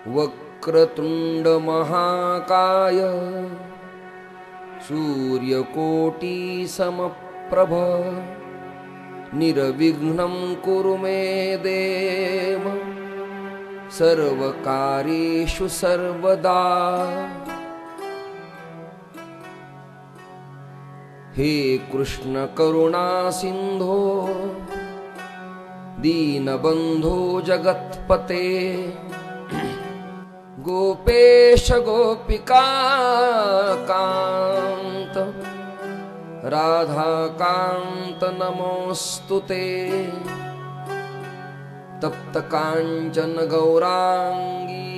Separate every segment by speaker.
Speaker 1: वक्रतुंड महाकाय सूर्यकोटि समप्रभ निर्विघ्नं कुरु मे देव सर्वकार्येषु सर्वदा। हे कृष्ण करुणा सिंधो दीनबंधो जगत्पते गोपेश गोपिका कांत राधा कांत नमोस्तुते। तप्त कांचन गौरांगी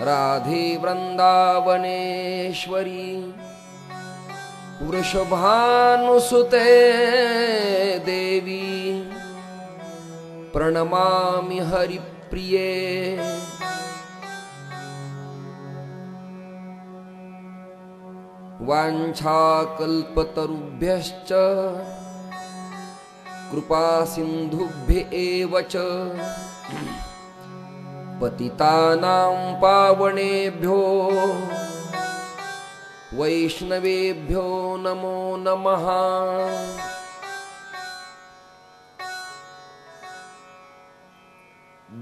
Speaker 1: राधे वृंदावनेश्वरी वृषभानुसुते देवी प्रणमामि हरिप्रिये। वाञ्छाकल्पतरुभ्यश्च कृपा सिन्धुभ्य एव च पतितानां पावनेभ्यो वैष्णवेभ्यो नमो नमः।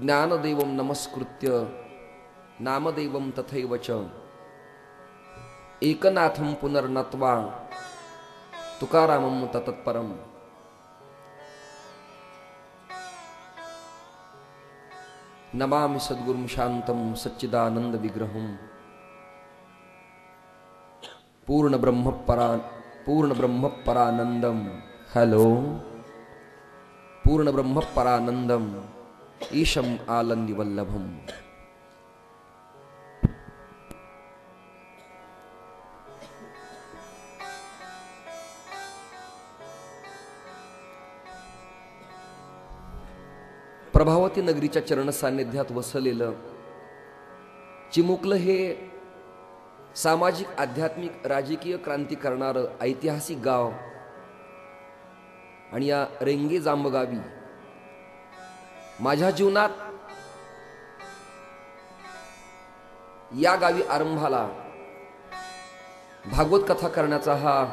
Speaker 1: ज्ञानदेवं नमस्कृत्य नामदेवं तथैव च एकनाथं पुनर्नत्वा तुकारामं ततत्परम्। नमामि सद्गुरुं शान्तं सच्चिदानंद विग्रहं पूर्ण ब्रह्म परानंदम। हेलो पूर्ण ब्रह्म परानंदम ईशम आनंद वल्लभम। प्रभावती नगरीच्या चरण सान्निध्यात वसलेलं चिमुकलं हे सामाजिक आध्यात्मिक राजकीय क्रांती करणारं ऐतिहासिक गाव आणि या रेंगे जांबगावी माझ्या जीवनात या गावी आरंभाला भागवत कथा करण्याचा हा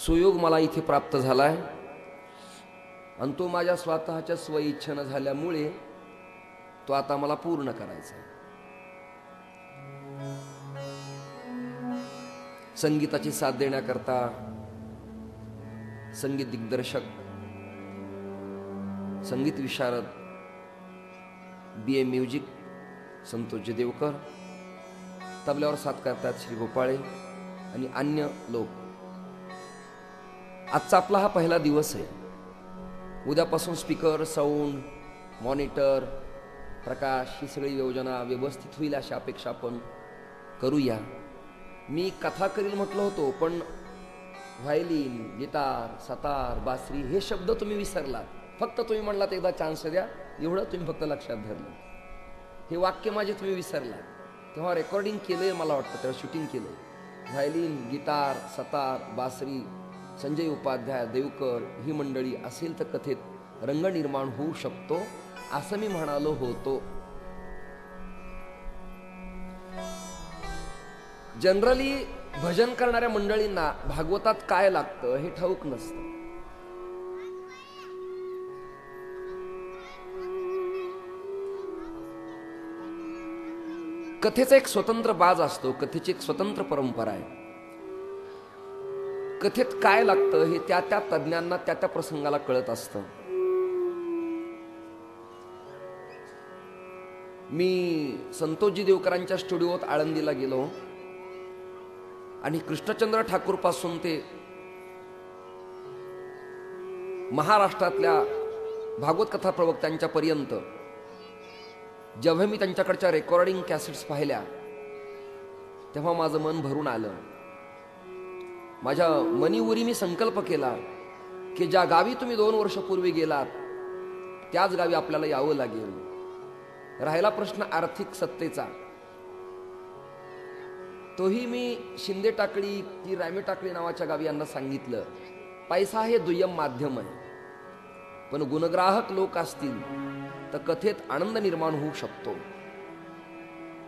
Speaker 1: सुयोग मला इथे प्राप्त झालाय आणि तो माझ्या स्वतःच्या स्वइच्छेने झाल्यामुळे तो आता मला पूर्ण करायचा आहे। संगीताची साथ देण्याकरता संगीत दिग्दर्शक संगीत विशारद BA म्युझिक संतोष देवकर, तबल्यावर साथ करतात श्री गोपाळे आणि अन्य लोक। आजचा आपला हा पहिला दिवस आहे। उद्यापासून स्पीकर साऊंड मॉनिटर प्रकाश ही सगळी योजना व्यवस्थित होईल अशी अपेक्षा आपण करूया। मी कथा करील म्हटलं होतो पण व्हायलिन गिटार सतार बासरी हे शब्द तुम्ही विसरलात। फक्त तुम्ही म्हणलात एकदा चान्स द्या एवढं तुम्ही फक्त लक्षात धरलं। हे वाक्य माझे तुम्ही विसरलात। तेव्हा रेकॉर्डिंग केलंय मला वाटतं तेव्हा शूटिंग केलंय। व्हायलिन गिटार सतार बासरी संजय उपाध्याय देवकर ही मंडळी असेल तर कथेत रंग निर्माण होऊ शकतो असं मी म्हणालो होतो। जनरली भजन करणाऱ्या मंडळींना भागवतात काय लागतं हे ठाऊक नसतं। कथेचा एक स्वतंत्र बाज असतो, कथेची एक स्वतंत्र परंपरा आहे। कथेत काय लागतं हे त्या त्या तज्ञांना त्या त्या प्रसंगाला कळत असतं। मी संतोषजी देवकरांच्या स्टुडिओत आळंदीला गेलो आणि कृष्णचंद्र ठाकूर पासून ते महाराष्ट्रातल्या भागवत कथा प्रवक्त्यांच्या पर्यंत जेव्हा मी त्यांच्याकडच्या रेकॉर्डिंग कॅसेट्स पाहिल्या तेव्हा माझं मन भरून आलं। माझ्या मनीवरी मी संकल्प केला की ज्या गावी तुम्ही 2 वर्षापूर्वी गेलात त्याच गावी आपल्याला यावं लागेल। राहिला प्रश्न आर्थिक सत्तेचा, तोही मी शिंदे टाकळी की रामे टाकळी नावाच्या गावी यांना सांगितलं। पैसा हे दुय्यम माध्यम आहे, पण गुणग्राहक लोक असतील तर कथेत आनंद निर्माण होऊ शकतो.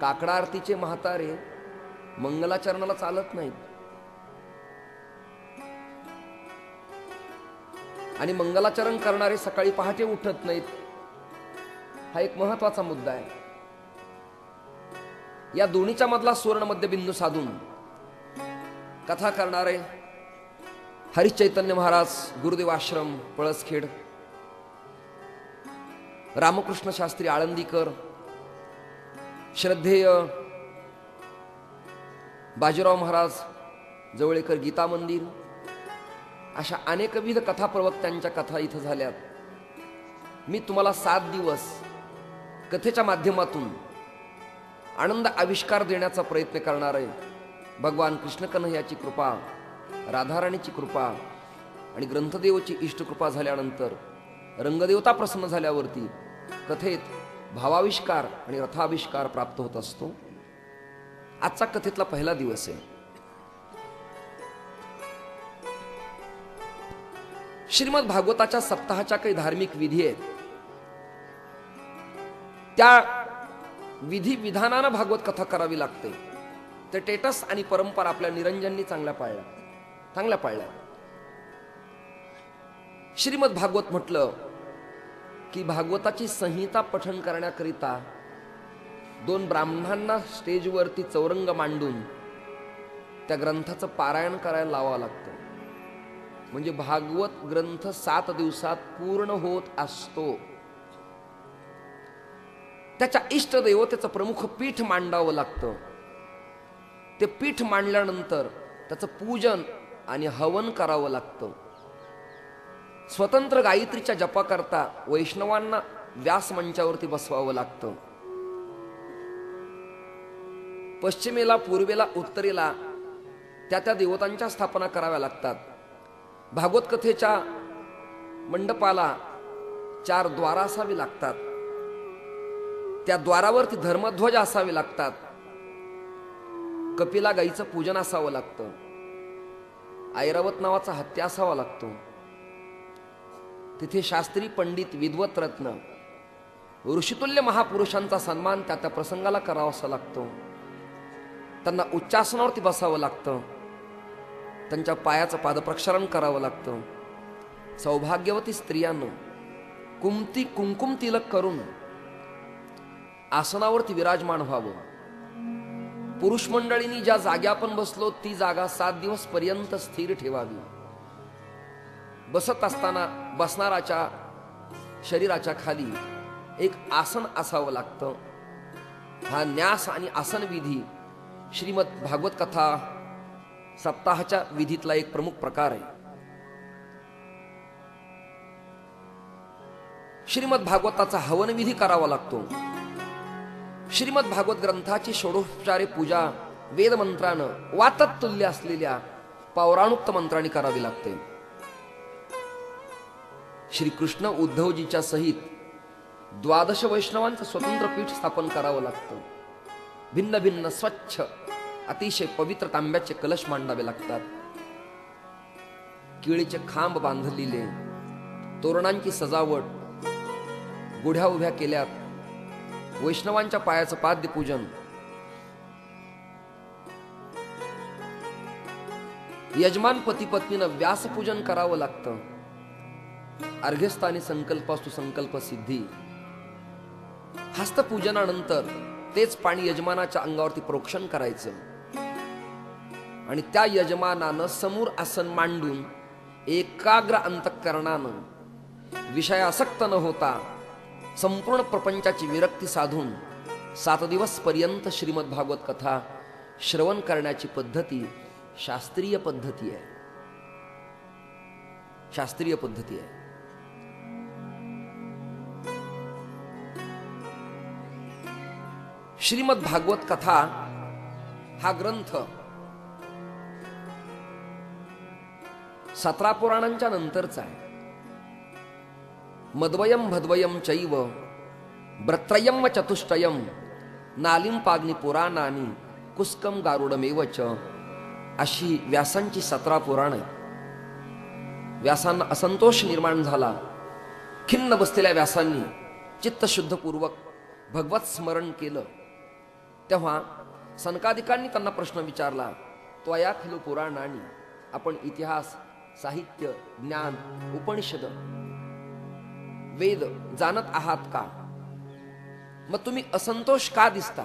Speaker 1: काकडा आरतीचे म्हातारे मंगलाचरणाला चालत नाहीत आणि मंगलाचरण करणारे सकाळी पहाटे उठत नाहीत. हा एक महत्वाचा मुद्दा आहे. या दोन्हीच्या मधला सुवर्ण मध्यबिंदू साधून कथा करणारे हरिश चैतन्य महाराज, गुरुदेव आश्रम पळसखेड, रामकृष्ण शास्त्री आळंदीकर, श्रद्धेय बाजीराव महाराज जवळेकर गीता मंदिर, अशा अनेकविध कथा प्रवक्त्यांच्या कथा इथं झाल्यात. मी तुम्हाला 7 दिवस कथेच्या माध्यमातून आनंद आविष्कार देण्याचा प्रयत्न करणार आहे. भगवान कृष्ण कन्हैयाची कृपा, राधाराणीची कृपा आणि ग्रंथदेवची इष्टकृपा झाल्यानंतर, रंगदेवता प्रसन्न झाल्यावरती कथेत भावाविष्कार आणि रथाविष्कार प्राप्त होत असतो. आजचा कथेतला पहिला दिवस आहे. श्रीमद भागवताच्या सप्ताहाच्या काही धार्मिक विधी आहेत. त्या विधी विधानानं भागवत कथा करावी लागते. ते टेटस आणि परंपरा आपल्या निरंजननी चांगल्या पाळल्या. श्रीमद भागवत म्हटलं की भागवताची संहिता पठण करण्याकरिता 2 ब्राह्मणांना स्टेजवरती चौरंग मांडून त्या ग्रंथाचं पारायण करायला लावावं लागतं. म्हणजे भागवत ग्रंथ 7 दिवसात पूर्ण होत असतो. त्याच्या इष्ट देवतेचं प्रमुख पीठ मांडावं लागतं. ते पीठ मांडल्यानंतर त्याचं पूजन आणि हवन करावं लागतं. स्वतंत्र गायत्रीच्या जपाकरता वैष्णवांना व्यास मंचावरती बसवावं लागतं. पश्चिमेला, पूर्वेला, उत्तरेला त्या देवतांच्या स्थापना कराव्या लागतात. भागवत कथेच्या मंडपाला 4 द्वार असावी लागतात. त्या द्वारावरती धर्मध्वज असावे लागतात. कपिला गाईचं पूजन असावं लागतं. ऐरावत नावाचा हत्या असावा लागतो. तिथे शास्त्री, पंडित, विद्वत, रत्न, ऋषितुल्य महापुरुषांचा सन्मान त्या प्रसंगाला करावासा लागतो. त्यांना उच्चासनावरती बसावं लागतं. त्यांच्या पायाचं पादप्रक्षालन करावं लागतं. सौभाग्यवती स्त्रियांनो कुंकुम तिलक करून आसनावरती विराजमान व्हावं. पुरुष मंडळींनी ज्या जाग्या आपण बसलो ती जागा 7 दिवस पर्यंत स्थिर ठेवावी. बसत असताना बसणाराच्या शरीराच्या खाली एक आसन असावं लागतं. हा न्यास आणि आसन विधी श्रीमद भागवत कथा सप्ताहाच्या विधीतला एक प्रमुख प्रकार आहे. श्रीमद भागवताचा हवन विधी करावा लागतो. श्रीमद भागवत ग्रंथाची षोडोपचारे पूजा वेद मंत्रानं वाततुल्य असलेल्या पौराणुक्त मंत्रांनी करावी लागते. श्रीकृष्ण उद्धवजीच्या सहित 12 वैष्णवांचं स्वतंत्र पीठ स्थापन करावं लागतं. भिन्न भिन्न स्वच्छ अतिशय पवित्र तांब्याचे कलश मांडावे लागतात. केळीचे खांब बांधलेले, तोरणांची सजावट, गुढ्या उभ्या केल्यात. वैष्णवांच्या पायाचं पाद्यपूजन, यजमान पती पत्नीनं व्यासपूजन करावं लागतं. अर्घ्यस्थानी संकल्पास्तु संकल्प सिद्धी. हस्तपूजनानंतर तेच पाणी यजमानाच्या अंगावरती प्रोक्षण करायचं आणि त्या यजमानानं समोर आसन मांडून एकाग्र अंतःकरणानं विषयासक्त न होता संपूर्ण प्रपंचाची विरक्ती साधून 7 दिवस पर्यंत श्रीमद भागवत कथा श्रवण करण्याची पद्धती शास्त्रीय पद्धती आहे. शास्त्रीय पद्धती आहे. श्रीमद भागवत कथा हा ग्रंथ 17 पुराणांच्या नंतरचा आहे. मद्वयम भद्वयम चैव ब्रत्रयम व चतुष्टयम नालिम पाग्नि पुराणानी कुस्कम गारुडमेव च अशी व्यासांची 17 पुराण आहेत. व्यासांना असंतोष निर्माण झाला. खिन्न बसलेल्या व्यासांनी चित्तशुद्धपूर्वक भगवत स्मरण केलं तेव्हा सनकादिकांनी त्यांना प्रश्न विचारला, त्वया खलु पुराणानी, आपण इतिहास, साहित्य, ज्ञान, उपनिषद, वेद जाणत आहात का? मग तुम्ही असंतोष का दिसता?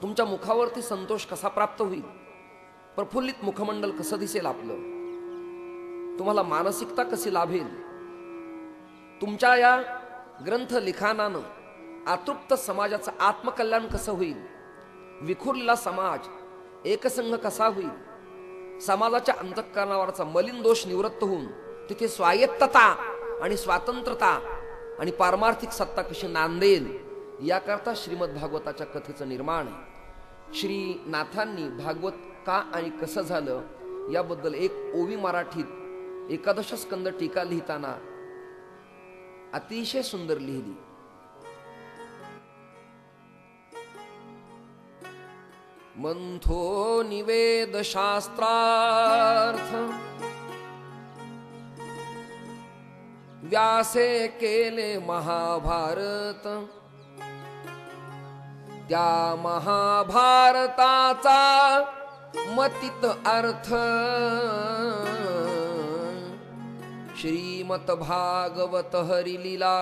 Speaker 1: तुमच्या मुखावरती संतोष कसा प्राप्त होईल? प्रफुल्लित मुखमंडल कसं दिसेल आपलं? तुम्हाला मानसिकता कशी लाभेल? तुमच्या या ग्रंथ लिखाणानं आतृप्त समाजाचं आत्मकल्याण कसं होईल? विखुरलेला समाज एकसंघ कसा होईल? समाजाच्या अंतःकरणावरचा मलिन दोष निवृत्त होऊन तिथे स्वायत्तता आणि स्वातंत्र्यता आणि पारमार्थिक सत्ता कशी नांदेल, याकरता श्रीमद भागवताच्या कथेचं निर्माण आहे. श्री नाथांनी भागवत का आणि कसं झालं याबद्दल एक ओवी मराठीत 11 स्कंद टीका लिहिताना अतिशय सुंदर लिहिली. मंथो निवेद शास्त्रार्थ, व्यासे केले महाभारत. त्या महाभारताचा मतित अर्थ, श्रीमद भागवत हरिलीला.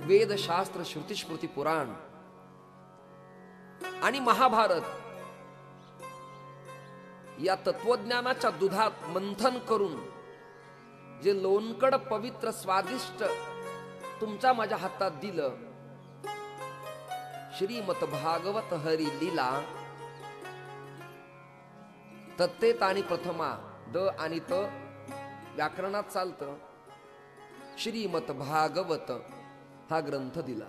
Speaker 1: वेदशास्त्र, श्रुतिस्मृती, पुराण आणि महाभारत या तत्वज्ञानाच्या दुधात मंथन करून जे लोणकड पवित्र स्वादिष्ट तुमच्या माझ्या हातात दिलं, श्रीमद भागवत हरी लीला. तत्तेत आणि प्रथमा द आणि त व्याकरणात चालतं. श्रीमद भागवत हा ग्रंथ दिला.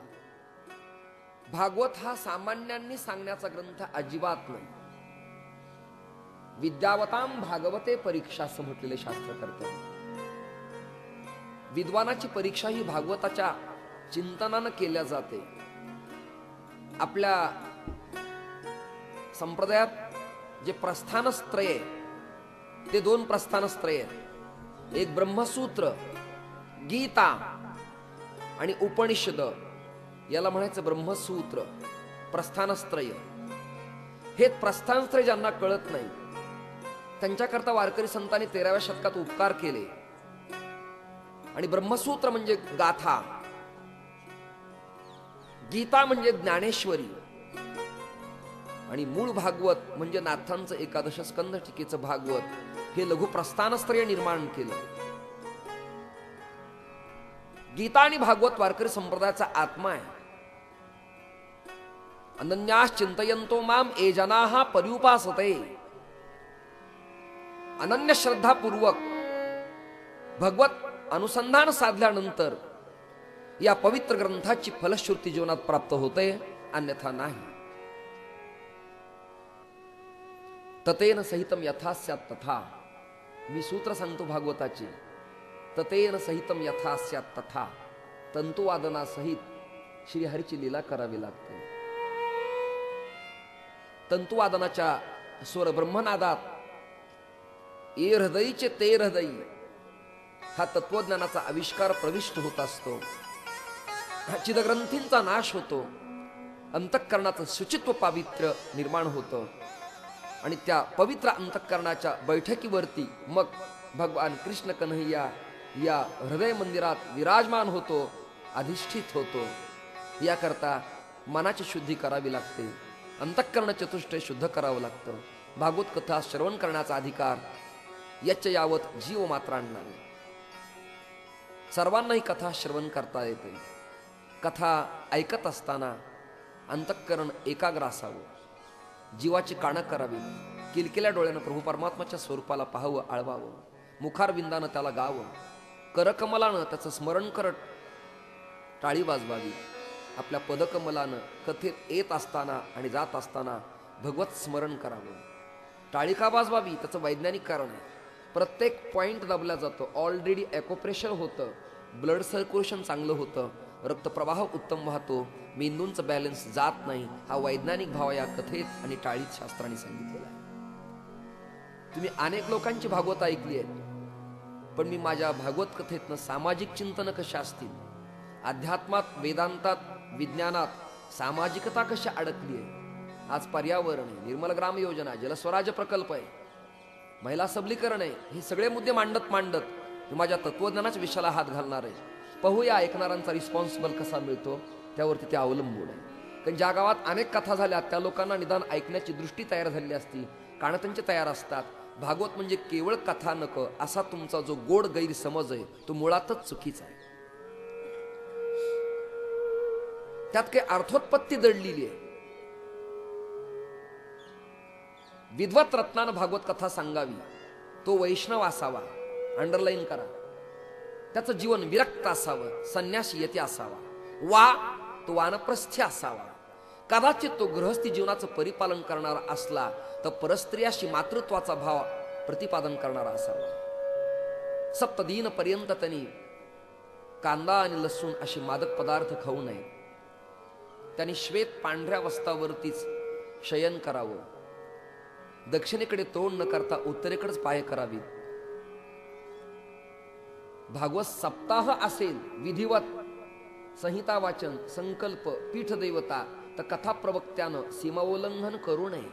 Speaker 1: भागवत हा सामान्यांनी सांगण्याचा ग्रंथ अजिबात नाही. विद्यावताम भागवते परीक्षा असं म्हटलेले शास्त्रकर्ते. विद्वानाची परीक्षा ही भागवताच्या चिंतनानं केल्या जाते. आपल्या संप्रदायात जे प्रस्थानत्रय, ते 2 प्रस्थानत्रय, एक ब्रह्मसूत्र, गीता आणि उपनिषद, याला म्हणायचं ब्रह्मसूत्र, प्रस्थानत्रय. हे प्रस्थानत्रय ज्यांना कळत नाही त्यांच्याकरता वारकरी संतांनी 13व्या शतकात उपकार केले. आणि ब्रह्मसूत्र म्हणजे गाथा, गीता म्हणजे ज्ञानेश्वरी, आणि मूळ भागवत म्हणजे नाथांचं 11 स्कंद टीकेचं भागवत, हे लघु प्रस्थानत्रय निर्माण केलं. गीता आणि भागवत वारकरी संप्रदायाचा आत्मा आहे. अनन्यास चिंतयन्तो माम ये जनाः पर्युपासते. अनन्य श्रद्धापूर्वक भगवत अनुसंधान साधल्यानंतर या पवित्र ग्रंथाची फलश्रुती जीवनात प्राप्त होते, अन्यथा नाही. ततेन सहितम यथा स्यात् तथा. मी सूत्र सांगतो भागवताची. ततेन सहितम यथा स्यात् तथा. तंतुवादना सहित श्रीहरीची लीला करावी लागते. तंतुवादनाच्या स्वर ब्रह्मनादात ये हृदयीचे ते हृदयी हा तत्वज्ञानाचा आविष्कार प्रविष्ट होत असतो. चिदग्रंथींचा नाश होतो. अंतःकरणाचं शुचित्व पावित्र्य निर्माण होतं. आणि त्या पवित्र अंतःकरणाच्या बैठकीवरती मग भगवान कृष्ण कन्हैया या हृदय मंदिरात विराजमान होतो, अधिष्ठित होतो. याकरता मनाची शुद्धी करावी लागते. अंतःकरण चतुष्टय शुद्ध करावं लागतं. भागवत कथा श्रवण करण्याचा अधिकार यच्च यावत जीव मात्रांना. सर्वांना ही कथा श्रवण करता येते. कथा ऐकत असताना अंतःकरण एकाग्र असावं. जीवाची काणं करावी. किलकिल्या डोळ्यानं प्रभू परमात्माच्या स्वरूपाला पाहावं, आळवावं. मुखारविंदानं त्याला गावं. करकमलानं त्याचं स्मरण करत टाळी वाजवावी. आपल्या पदकमलानं कथेत येत असताना आणि जात असताना भगवत स्मरण करावं. टाळिका वाजवावी. त्याचं वैज्ञानिक कारण आहे. प्रत्येक पॉइंट दाबला जातो. ऑलरेडी ॲकोप्रेशर होतं, ब्लड सर्क्युलेशन चांगलं होतं, रक्तप्रवाह उत्तम वाहतो, मेंदूंचं बॅलन्स जात नाही. हा वैज्ञानिक भाव या कथेत आणि टाळीत शास्त्राने सांगितलेला आहे. तुम्ही अनेक लोकांची भागवत ऐकली आहे. पण मी माझ्या भागवत कथेतनं सामाजिक चिंतन कशा असतील, अध्यात्मात, वेदांतात, विज्ञानात सामाजिकता कशी अडकली आहे, आज पर्यावरण आहे, निर्मल ग्राम योजना, जलस्वराज्य प्रकल्प आहे, महिला सबलीकरण आहे, हे सगळे मुद्दे मांडत मी माझ्या तत्वज्ञानाच्या विषयाला हात घालणार आहे. पाहूया ऐकणाऱ्यांचा रिस्पॉन्सिबल कसा मिळतो, त्यावरती ते अवलंबून आहे. कारण ज्या गावात अनेक कथा झाल्या त्या लोकांना निदान ऐकण्याची दृष्टी तयार झालेली असती, कानं त्यांचे तयार असतात. भागवत म्हणजे केवळ कथा नक असा तुमचा जो गोड गैरसमज आहे तो मुळातच चुकीचा आहे. त्यात काही अर्थोत्पत्ती दडलेली आहे. विद्वत रत्नानं भागवत कथा सांगावी, तो वैष्णव असावा, अंडरलाईन करा. त्याचं जीवन विरक्त असावं, संन्यासी यती असावा, वा तो वानप्रस्थी असावा. कदाचित तो गृहस्थी जीवनाचं परिपालन करणारा असला तर परस्त्रियाशी मातृत्वाचा भाव प्रतिपादन करणारा असावा. सप्तदीन पर्यंत त्यांनी कांदा आणि लसूण असे मादक पदार्थ खाऊ नये. त्यांनी श्वेत पांढऱ्या वस्त्रावरतीच शयन करावं. दक्षिणेकडे तोंड न करता उत्तरेकडेच पाय करावीत. भागवत सप्ताह असेल, विधिवत संहिता वाचन, संकल्प, पीठदेवता, तर कथा प्रवक्त्यानं सीमाोल्लंघन करू नये.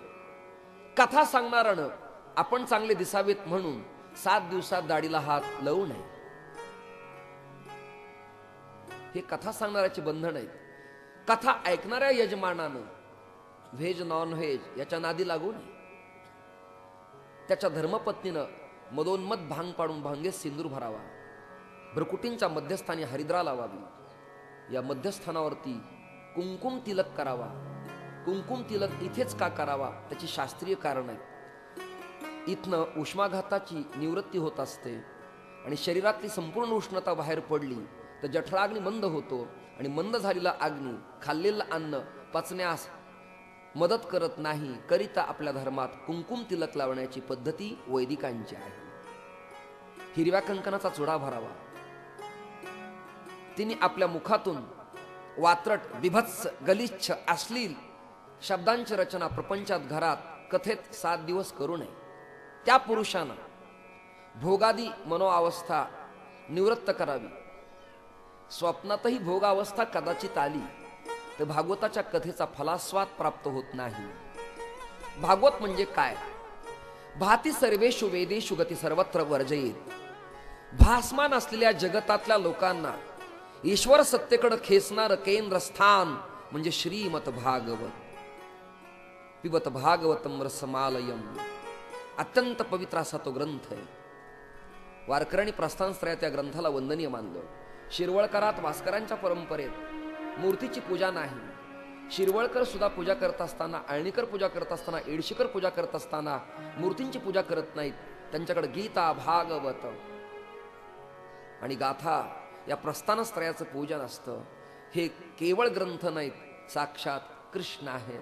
Speaker 1: कथा सांगणाऱ्यानं आपण चांगले दिसावेत म्हणून 7 दिवसात दाढीला हात लावू नये. हे कथा सांगणाऱ्याचे बंधन आहेत. कथा ऐकणाऱ्या यजमानानं व्हेज नॉन व्हेज याच्या नादी लागू नये. त्याच्या धर्मपत्नीनं मदोन्मद भांग पाडून भांगेत सिंदूर भरावा. भ्रकुटींच्या मध्यस्थानी हरिद्रा लावावी. या मध्यस्थानावरती कुंकुम तिलक करावा. कुंकुम तिलक इथेच का करावा, त्याची शास्त्रीय कारण आहे. इथनं उष्माघाताची निवृत्ती होत असते आणि शरीरातली संपूर्ण उष्णता बाहेर पडली तर जठराग्नी मंद होतो आणि मंद झालेला अग्नी खाल्लेलं अन्न पचण्यास मदत करत नाही. करिता आपल्या धर्मात कुंकुम तिलक लावण्याची पद्धती वैदिकांची आहे. हिरव्या कंकणाचा चुडा भरावा. तिने आपल्या मुखातून वात्रट, बिभत्स, गलिच्छ, अश्लील शब्दांची रचना प्रपंचात, घरात, कथेत 7 दिवस करू नये. त्या पुरुषानं भोगादी मनोअवस्था निवृत्त करावी. स्वप्नातही भोगावस्था कदाचित आली तर भागवताच्या कथेचा फलास्वाद प्राप्त होत नाही. भागवत म्हणजे काय? भाती सर्वेषु वेदेषु गती सर्वत्र वर्जयेत. भासमान असलेल्या जगतातल्या लोकांना ईश्वर सत्तेकडे खेचणारं केंद्रस्थान म्हणजे श्रीमत भागवत. पिबत भागवतम रसमालयम. अत्यंत पवित्र असा तो ग्रंथ आहे. वारकऱ्यांनी प्रस्थानत्रयात त्या ग्रंथाला वंदनीय मानलं. शिरवळकरात वास्करांच्या परंपरेत मूर्तीची पूजा नाही. शिरवळकर सुद्धा पूजा करत असताना, आळणीकर पूजा करत असताना, एडशीकर पूजा करत असताना मूर्तींची पूजा करत नाहीत. त्यांच्याकडे गीता, भागवत आणि गाथा या प्रस्थानत्रयाचं पूजन असतं. हे केवळ ग्रंथ नाहीत, साक्षात कृष्ण आहे.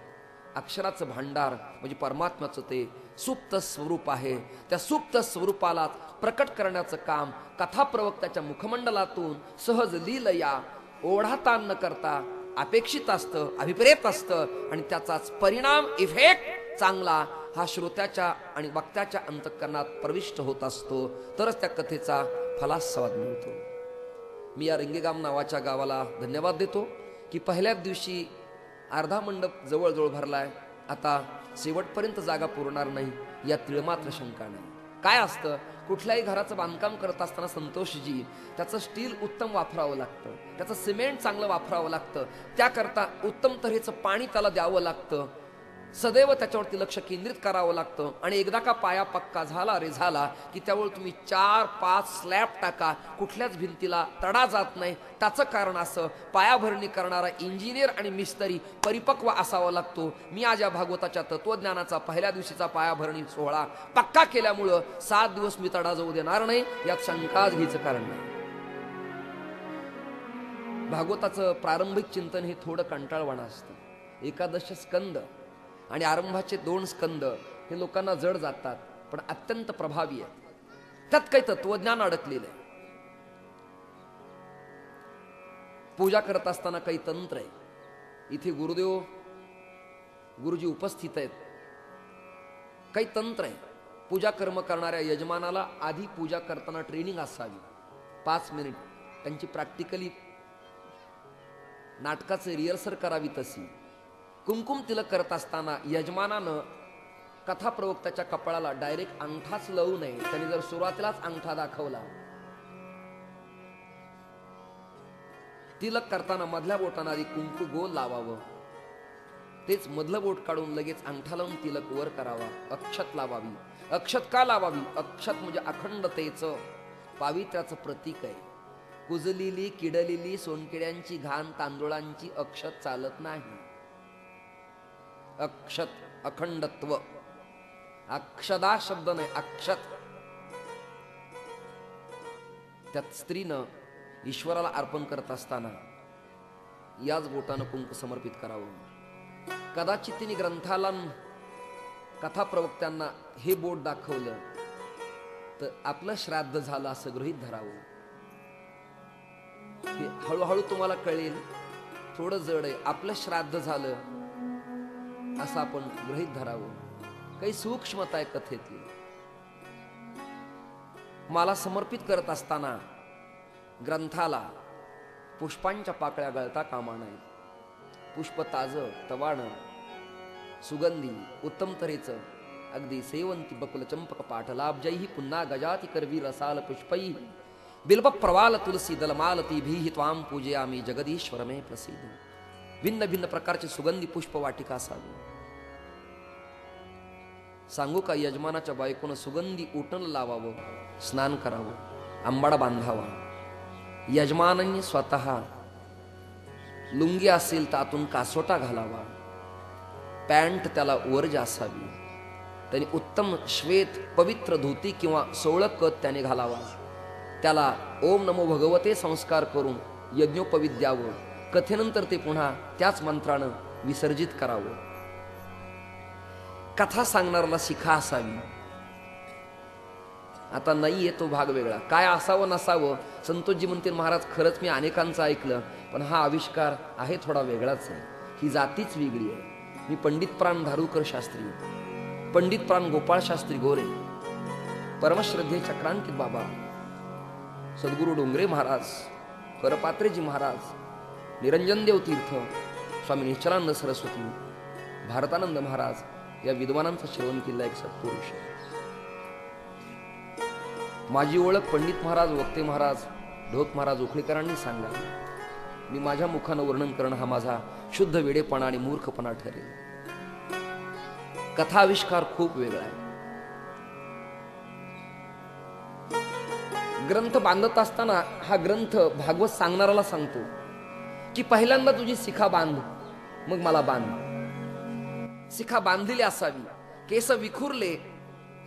Speaker 1: अक्षराचं भांडार म्हणजे परमात्म्याचं ते सुप्त स्वरूप आहे. त्या सुप्त स्वरूपाला प्रकट करण्याचं काम कथा प्रवक्त्याच्या मुखमंडलातून सहज लीलया ओढाताण न करता अपेक्षित असतं, अभिप्रेत असतं आणि त्याचाच परिणाम, इफेक्ट चांगला हा श्रोत्याच्या आणि वक्त्याच्या अंतःकरणात प्रविष्ट होत असतो. तरच त्या कथेचा फलास्वाद मिळतो. मी या रिंगेगाम नावाच्या गावाला धन्यवाद देतो की पहिल्याच दिवशी अर्धा मंडप जवळजवळ भरलाय. आता शेवटपर्यंत जागा पुरणार नाही यात तिळमात्र शंका नाही. काय असतं, कुठल्याही घराचं बांधकाम करत असताना संतोषजी त्याचं स्टील उत्तम वापरावं लागतं, त्याचं सिमेंट चांगलं वापरावं लागतं, त्याकरता उत्तम तऱ्हेचं पाणी त्याला द्यावं लागतं, सदैव त्याच्यावरती लक्ष केंद्रित करावं लागतं. आणि एकदा का पाया पक्का झाला रे झाला की त्यावेळी तुम्ही 4-5 स्लॅब टाका, कुठल्याच भिंतीला तडा जात नाही. त्याचं कारण असं, पायाभरणी करणारा इंजिनियर आणि मिस्त्री परिपक्व असावा लागतो. मी आज या भागवताच्या तत्वज्ञानाचा पहिल्या दिवशीचा पायाभरणी सोहळा पक्का केल्यामुळं 7 दिवस मी तडा जाऊ देणार नाही, यात शंकाच घ्यायचं कारण नाही. भागवताचं प्रारंभिक चिंतन हे थोडं कंटाळवाणं असतं. 11 स्कंद आणि आरंभाचे 2 स्कंद हे लोकांना जड जातात, पण अत्यंत प्रभावी आहेत. त्यात काही तत्वज्ञान अडकलेलं आहे. पूजा करत असताना काही तंत्र आहे. इथे गुरुजी उपस्थित आहेत. काही तंत्र आहे. पूजा कर्म करणाऱ्या यजमानाला आधी पूजा करताना ट्रेनिंग असावी, 5 मिनिट त्यांची प्रॅक्टिकली नाटकाचे रिहर्सल करावी. तशी कुंकुम तिलक करत असताना यजमानानं कथा प्रवक्त्याच्या कपाळाला डायरेक्ट अंगठाच लावू नये. त्यांनी जर सुरुवातीलाच अंगठा दाखवला, तिलक करताना मधल्या बोटानं आधी कुंकू गोल लावावं, तेच मधलं बोट काढून लगेच अंगठा लावून तिलक वर करावा. अक्षत लावावी. अक्षत का लावावी? अक्षत म्हणजे अखंडतेचं, पावित्र्याचं प्रतीक आहे. कुजलेली किडलेली सोनकिड्यांची घाण तांदुळांची अक्षत चालत नाही. अक्षत अखंडत्व, अक्षदा शब्द नाही, अक्षत. त्यात स्त्रीनं ईश्वराला अर्पण करत असताना याच बोटानं कुंकू समर्पित करावं. कदाचित तिने ग्रंथाला कथा प्रवक्त्यांना हे बोट दाखवलं तर आपलं श्राद्ध झालं असं गृहीत धरावं. हे हळूहळू तुम्हाला कळेल, थोडं जड आहे. आपलं श्राद्ध झालं असं आपण गृहीत धरावं. काही सूक्ष्मता आहे कथेतली. मला समर्पित करत असताना ग्रंथाला पुष्पांच्या पाकळ्या गळता कामा नयेत. पुष्प ताजं, तवाणं, सुगंधी, उत्तम तऱ्हेचं, अगदी सेवंती बकुल चंपक पाठलाब्जैः पुन्हा गजाति करवी रसाल पुष्पैः बिल्व प्रवाल तुलसी दलमालती भीहि त्वां पूजयामि जगदीश्वर मे प्रसीद. भिन्न भिन्न प्रकारचे सुगंधी पुष्प वाटिका असावी. सांगू का, यजमानाच्या बायकोनं सुगंधी उटण लावावं, स्नान करावं, आंबाडा बांधावा. यजमानांनी स्वतः लुंगी असेल तर आतून कासोटा घालावा. पॅन्ट त्याला वर्ज असावी. त्याने उत्तम श्वेत पवित्र धोती किंवा सोवळं कत त्याने घालावा. त्याला ओम नमो भगवते संस्कार करून यज्ञोपवीत द्यावं. कथेनंतर ते पुन्हा त्याच मंत्रानं विसर्जित करावं. कथा सांगणाऱ्याला शिखा असावी. आता नाही आहे तो भाग वेगळा. काय असावं नसावं, संतोषजी म्हणतील महाराज खरंच मी अनेकांचं ऐकलं, पण हा आविष्कार आहे थोडा वेगळाच आहे. ही जातीच वेगळी आहे. मी पंडित प्राण धारूरकर शास्त्री, पंडित प्राण गोपाळ शास्त्री गोरे, परमश्रद्धे चक्रांकित बाबा, सद्गुरु डोंगरे महाराज, करपात्रेजी महाराज, निरंजन देव तीर्थ, स्वामी निश्चलानंद सरस्वती, भारतानंद महाराज या विद्वानांचा श्रवण केलेला एक सत्पुरुष आहे. माझी ओळख पंडित महाराज, वक्ते महाराज, ढोक महाराज उखळीकरांनी सांगावी. मी माझ्या मुखानं वर्णन करणं हा माझा शुद्ध वेडेपणा आणि मूर्खपणा ठरेल. कथाविष्कार खूप वेगळा आहे. ग्रंथ बांधत असताना हा ग्रंथ भागवत सांगणाऱ्याला सांगतो की पहिल्यांदा तुझी शिखा बांध, मग मला बांध. शिखा बांधलेली असावी. केस विखुरले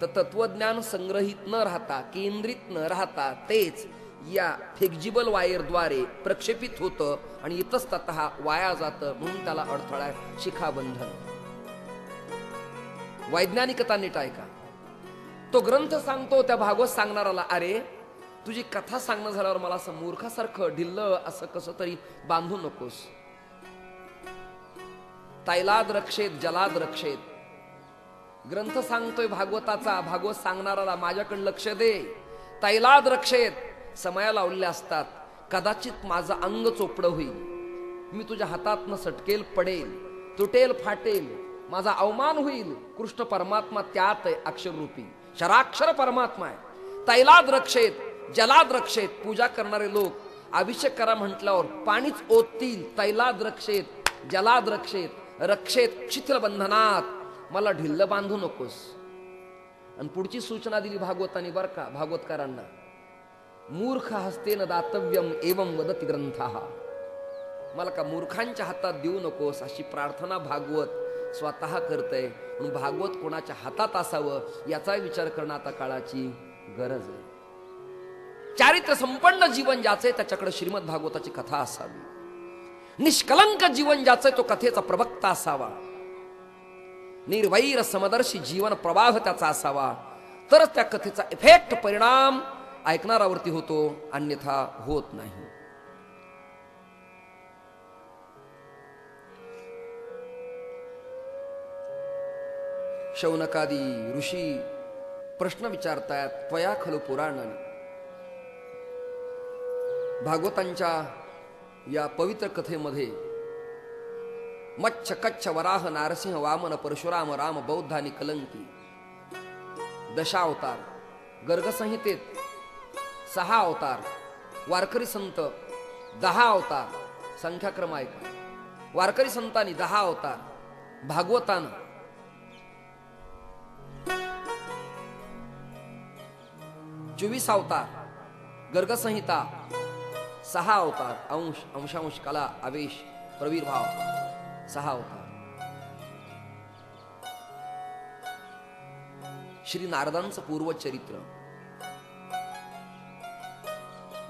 Speaker 1: तर तत्वज्ञान संग्रहित न राहता, केंद्रित न राहता तेच या फ्लेक्झिबल वायरद्वारे प्रक्षेपित होतं आणि इतस्ततः वाया जातं. म्हणून त्याला अडथळा आहे शिखाबंधन. वैज्ञानिकता नीट आहे का? तो ग्रंथ सांगतो त्या भागवत सांगणाराला, अरे तुझी कथा सांगणं झाल्यावर मला असं मूर्खासारखं ढिल्ल असं कसं तरी बांधू नकोस. तैलाद रक्षेत जलाद रक्षेत ग्रंथ सांगतोय भागवताचा. भागवत सांगणाराला माझ्याकडे लक्ष दे. तैलाद रक्षेत समया लावलेल्या असतात. कदाचित माझं अंग चोपडं होईल, मी तुझ्या हातातनं सटकेल, पडेल, तुटेल, फाटेल, माझा अवमान होईल. कृष्ण परमात्मा त्यात आहे, अक्षररूपी शराक्षर परमात्मा आहे. तैलाद रक्षेत जलाद रक्षेत पूजा करणारे लोक अभिषेक करा म्हटल्यावर पाणीच ओततील. तैलाद रक्षेत जलाद रक्षेत रक्षेत शिथिल बंधनात, मला ढिल्ल बांधू नकोस. आणि पुढची सूचना दिली भागवतानी बर का भागवतकारांना, मूर्ख हस्तेन दातव्यम एवं वदति ग्रंथः. मला का मूर्खांच्या हातात देऊ नकोस अशी प्रार्थना भागवत स्वतः करतय. म्हणून भागवत कोणाच्या हातात असावं याचा विचार करणं आता काळाची गरज आहे. चारित्र्य संपन्न जीवन ज्याचे त्याच्याकडे श्रीमद भागवताची कथा असावी. निष्कलंक जीवन ज्याचे तो कथेचा प्रवक्ता असावा. निर्वैर समदर्शी जीवन प्रवाह त्याचा असावा. तरच त्या कथेचा इफेक्ट परिणाम ऐकणारावरती होतो, अन्यथा होत नाही. शौनकादी ऋषी प्रश्न विचारतायत. त्वया खलु पुराणानी. भागवतांच्या या पवित्र कथेमध्ये मच्छ कच्छ वराह नारसिंह वामन परशुराम राम बौद्ध आणि कलंकी 10 अवतार, गर्गसंहितेत 6 अवतार, वारकरी संत 10 अवतार. संख्याक्रम ऐका. वारकरी संतांनी 10 अवतार, भागवतान 24 अवतार, गर्गसंहिता 6 अवतार, अंश अंशांश कला आवेश प्रवीरभाव 6 अवतार. श्री नारदांचं पूर्वचरित्र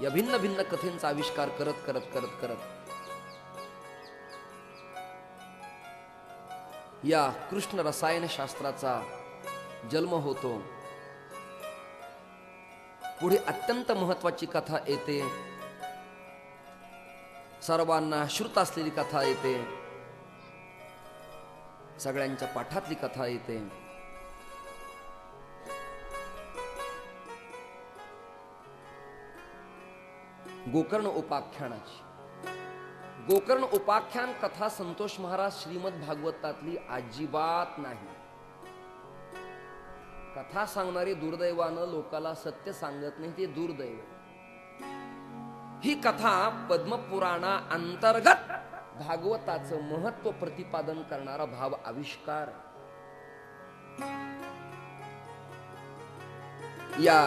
Speaker 1: या भिन्न भिन्न कथेंचा आविष्कार करत करत करत करत या कृष्ण रसायन शास्त्राचा जन्म होतो. पुढे अत्यंत महत्वाची कथा येते. सर्वांना श्रुत असलेली कथा येते. सगळ्यांच्या पाठातली कथा येते. गोकर्ण उपाख्यानाची. गोकर्ण उपाख्यान कथा संतोष महाराज श्रीमद भागवतातली अजिबात नाही. कथा सांगणारे दुर्दैवानं लोकाला सत्य सांगत नाही, ते दुर्दैव. ही कथा पद्मपुराणा अंतर्गत भागवताचं महत्व प्रतिपादन करणारा भाव आविष्कार. या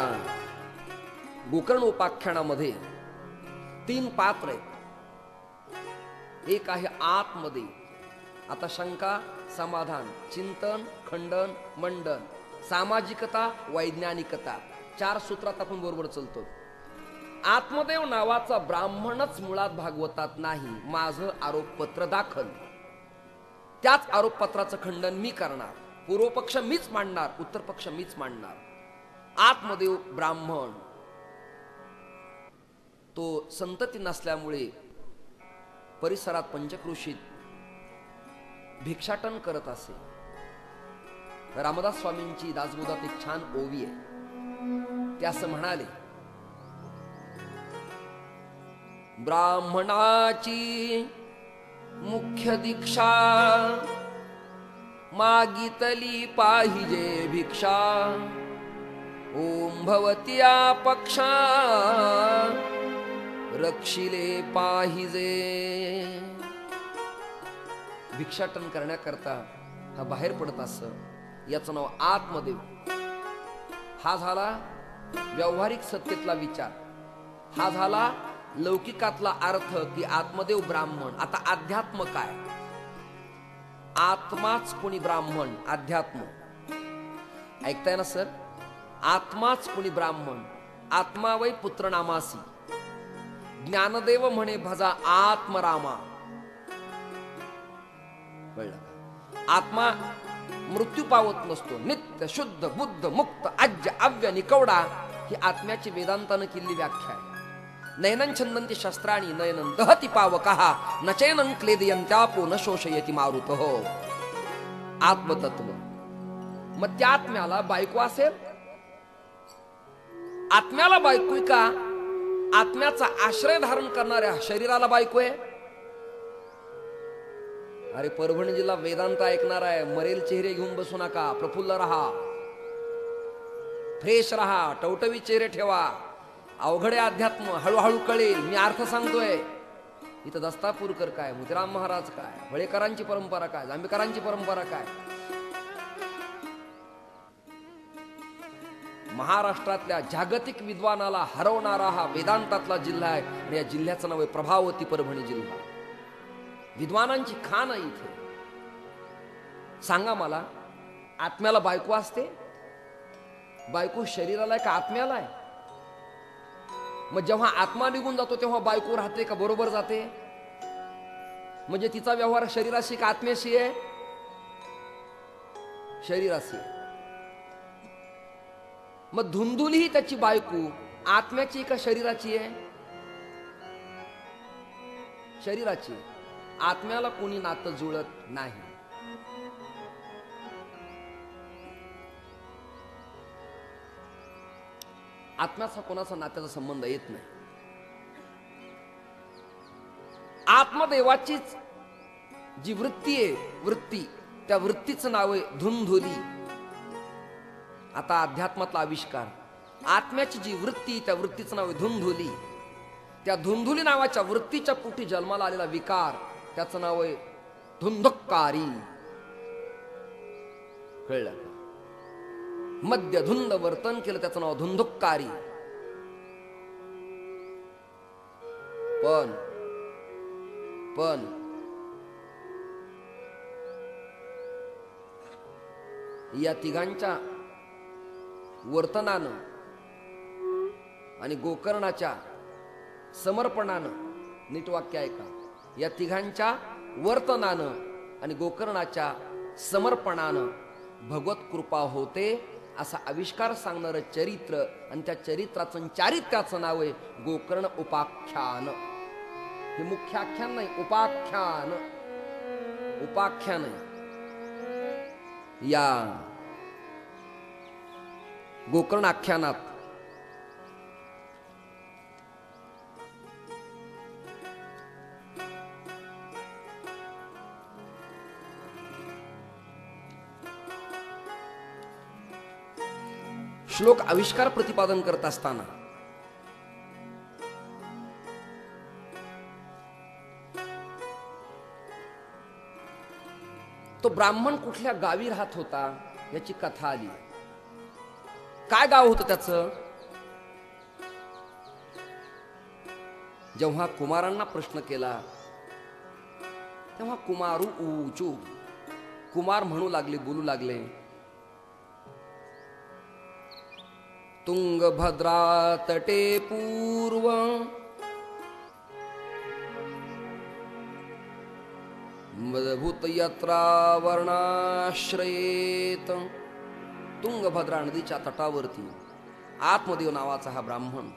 Speaker 1: गोकर्ण उपाख्यानामध्ये 3 पात्र आहेत. एक आहे आतमध्ये. आता शंका समाधान, चिंतन खंडन मंडन, सामाजिकता वैज्ञानिकता 4 सूत्रात आपण बरोबर चलतो. आत्मदेव नावाचा ब्राह्मणच मुळात भागवतात नाही. माझं आरोपपत्र दाखल. त्याच आरोपपत्राचं खंडन मी करणार. पूर्वपक्ष मीच मांडणार, उत्तरपक्ष मीच मांडणार. आत्मदेव ब्राह्मण, तो संतती नसल्यामुळे परिसरात पंचक्रोशीत भिक्षाटन करत असे. रामदास स्वामींची दासबोधात एक छान ओवी आहे. ते असं म्हणाले, ब्राह्मणाची मुख्य दीक्षा मागितली पाहिजे भिक्षा. ओम भवत्या पक्षा रक्षिले पाहिजे. भिक्षाटन करण्याकरता हा बाहेर पडत असं. याचं नाव आत्मदेव. हा झाला व्यावहारिक सत्तेतला विचार. हा झाला लौकिकातला अर्थ की आत्मदेव ब्राह्मण. आता अध्यात्म काय? आत्माच कोणी ब्राह्मण, अध्यात्म. ऐकताय ना सर? आत्माच कोणी ब्राह्मण. आत्मा वै पुत्र नामासी. ज्ञानदेव म्हणे भजा आत्मरामा. कळलं? आत्मा मृत्यू पावत नसतो. नित्य शुद्ध बुद्ध मुक्त आज्य अव्य निकवडा ही आत्म्याची वेदांतानं केलेली व्याख्या आहे. नयनं छंदन्ति शस्त्राणि नयनं दहति पावकः न चैनं क्लेदयन्त्यापो न शोषयति मारुतः. आत्मतत्व. मग त्या आत्म्याला बायको असेल? आत्म्याला बायको का? आत्म्याचा आश्रय धारण करणाऱ्या शरीराला बायको आहे? अरे परभणी जिल्हा वेदांत ऐकणार आहे. मरेल चेहरे घेऊन बसू नका. प्रफुल्ल रहा, फ्रेश रहा, टवटवी चेहरे ठेवा. अवघडे अध्यात्म हळूहळू कळेल. मी अर्थ सांगतोय. इथं दस्तापूरकर काय, मुतीराम महाराज काय, वळेकरांची परंपरा काय, जांभेकरांची परंपरा काय. महाराष्ट्रातल्या जागतिक विद्वानाला हरवणारा हा वेदांतातला जिल्हा आहे. आणि या जिल्ह्याचं नाव आहे प्रभावती परभणी जिल्हा. विद्वानांची खान आहे इथे. सांगा मला, आत्म्याला बायको असते? बायको शरीराला आहे का आत्म्याला आहे? मग जेव्हा आत्मा निघून जातो तेव्हा बायको राहते का बरोबर जाते? म्हणजे तिचा व्यवहार शरीराशी का आत्म्याशी आहे? शरीराशी. मग धुंदुली ही त्याची बायको आत्म्याची का शरीराची आहे? शरीराची. आत्म्याला कोणी नातं जुळत नाही. आत्म्याचा कोणाचा नात्याचा संबंध येत नाही. आत्मदेवाचीच जी वृत्ती आहे, वृत्ती, त्या वृत्तीचं नाव आहे धुंधुली. आता अध्यात्मातला आविष्कार, आत्म्याची जी वृत्ती, त्या वृत्तीचं नाव आहे धुंधुली. त्या धुंधुली नावाच्या वृत्तीच्या पोटी जन्माला आलेला विकार, त्याचं नाव आहे धुंधकारी. कळलं? मध्य धुंद वर्तन केलं, त्याचं नाव धुंधकारी. पण या तिघांच्या वर्तनानं आणि गोकर्णाच्या समर्पणानं, नीट वाक्य ऐका, या तिघांच्या वर्तनानं आणि गोकर्णाच्या समर्पणानं भगवत कृपा होते, असा आविष्कार सांगणारं चरित्र, आणि त्या चरित्राचं चारित्र्याचं नाव आहे गोकर्ण उपाख्यान. हे मुख्य आख्यान नाही, उपाख्यान. उपाख्यान आहे. या गोकर्ण आख्यानात श्लोक आविष्कार प्रतिपादन करत असताना तो ब्राह्मण कुठल्या गावी राहत होता याची कथा आली. काय गाव होतं त्याचं? जेव्हा कुमारांना प्रश्न केला तेव्हा कुमारू ऊचू, कुमार म्हणू लागले, बोलू लागले, तुंगभद्रा तटे पूर्व मदभूत यात्रा वर्णाश्रयेत. तुंगभद्रा नदीच्या तटावरती आत्मदेव नावाचा हा ब्राह्मण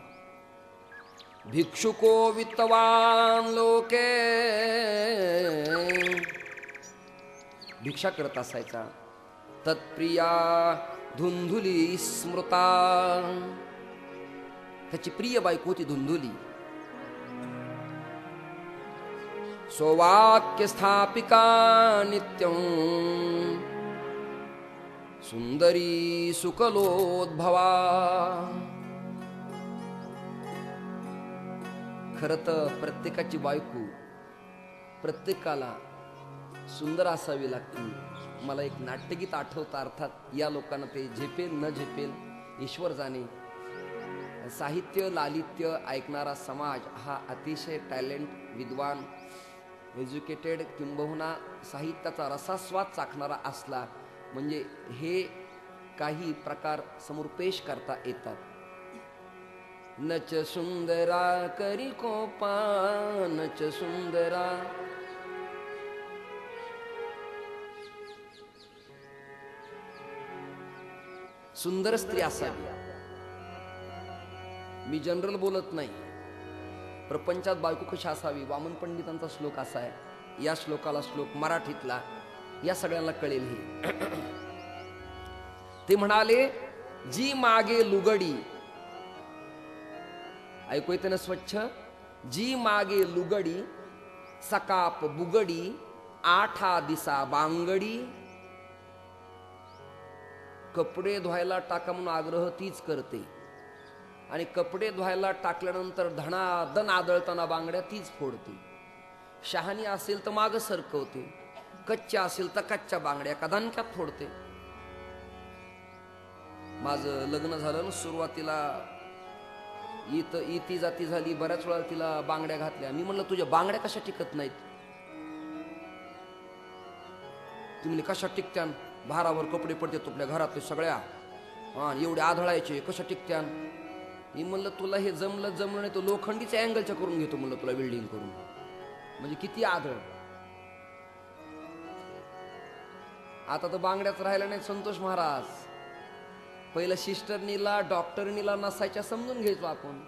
Speaker 1: भिक्षुको वित्तवान लोके भिक्षा करत असायचा. तत्प्रिया धुंधुली स्मृता, त्याची प्रिय बायको होती धुंधुली. स्ववाक्य स्थापिका नित्यं सुंदरी सुकलोद्भवा. खरं तर प्रत्येकाची बायको प्रत्येकाला सुंदर असावी लागते. मला एक नाट्यगीत आठवतं, अर्थात या लोकांना ते झेपेल न झेपेल ईश्वर जाणे. साहित्य लालित्य ऐकणारा समाज हा अतिशय टॅलेंट, विद्वान, एज्युकेटेड, किंबहुना साहित्याचा रसास्वाद चाखणारा असला म्हणजे हे काही प्रकार समोर पेश करता येतात. नच सुंदरा करी कोपा, नच सुंदरा. सुंदर स्त्री असावी. मी जनरल बोलत नाही. प्रपंचात बायको कशी असावी, वामन पंडितांचा श्लोक असा आहे. या श्लोकाला श्लोक मराठीतला या सगळ्यांना कळेल. हे ते म्हणाले, जी मागे लुगडी, ऐकू येते ना स्वच्छ, जी मागे लुगडी सकाप बुगडी, आठा दिसा बांगडी. कपडे धुवायला टाका म्हणून आग्रह तीच करते, आणि कपडे धुवायला टाकल्यानंतर धनादन आदळताना बांगड्या तीच फोडते. शहाणी असेल तर माग सरकवते, कच्च्या असेल तर कच्च्या बांगड्या कदानक्यात फोडते. माझं लग्न झालं ना, सुरुवातीला इती जाती झाली, बऱ्याच वेळा तिला बांगड्या घातल्या. मी म्हणलं, तुझ्या बांगड्या कशा टिकत नाहीत? ती म्हणली, कशा टिकत्यान? भारावर कपडे पडते आपल्या घरातले सगळ्या, एवढे आधळायचे, कशा टिकत्यान? मी म्हणलं, तुला हे जमलं नाही तर लोखंडीच्या अँगलच्या करून घेतो म्हणलं, तुला वेल्डिंग करून. म्हणजे किती आधळ. आता तर बांगड्याच राहिला नाही. संतोष महाराज, पहिलं सिस्टरनीला डॉक्टरनीला नसायच्या समजून घ्यायचो आपण.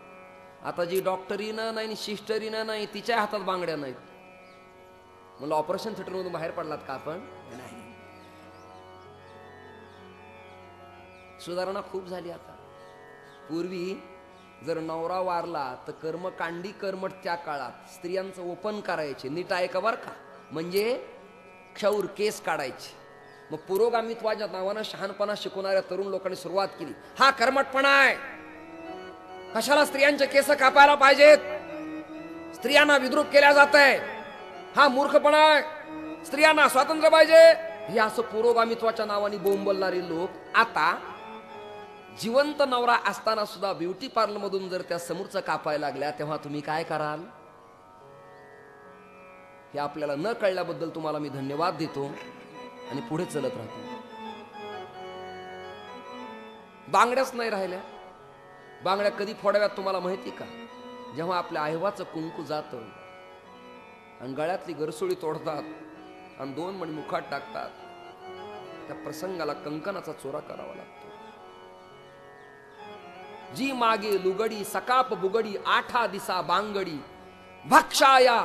Speaker 1: आता जी डॉक्टरीनं नाही सिस्टरीनं नाही, तिच्या हातात बांगड्या नाहीत. म्हणलं, ऑपरेशन थिएटरमधून बाहेर पडलात का आपण? नाही. सुधारणा खूप झाली. आता पूर्वी जर नवरा वारला तर कर्मकांडी कर्मठ त्या काळात स्त्रियांचं ओपन करायचे, नीट ऐका बर का, म्हणजे क्षौर केस काढायचे. मग पुरोगामित्वाच्या नावानं शहाणपणा शिकवणाऱ्या तरुण लोकांनी सुरुवात केली. हा कर्मठपणा आहे, कशाला स्त्रियांचे केस कापायला पाहिजेत, स्त्रियांना विद्रूप केल्या जात आहे, हा मूर्खपणा आहे, स्त्रियांना स्वातंत्र्य पाहिजे, हे असं पुरोगामित्वाच्या नावाने बोंबलणारे लोक आता जिवंत नवरा असताना सुद्धा ब्युटी पार्लर मधून जर त्या समोरचं कापायला लागल्या, तेव्हा तुम्ही काय कराल? हे आपल्याला न कळल्याबद्दल तुम्हाला मी धन्यवाद देतो आणि पुढे चलत राहतो. बांगड्याच नाही राहिल्या. बांगड्या कधी फोडाव्यात तुम्हाला माहिती का? जेव्हा आपल्या आईवाचं कुंकू जातं आणि गळ्यातली गरसोळी तोडतात आणि 2 मणी मुखात टाकतात, त्या प्रसंगाला कंकणाचा चोरा करावा लागतो. जी मागे लुगडी सकाप बुगडी 8 दिसा बांगडी भक्षाया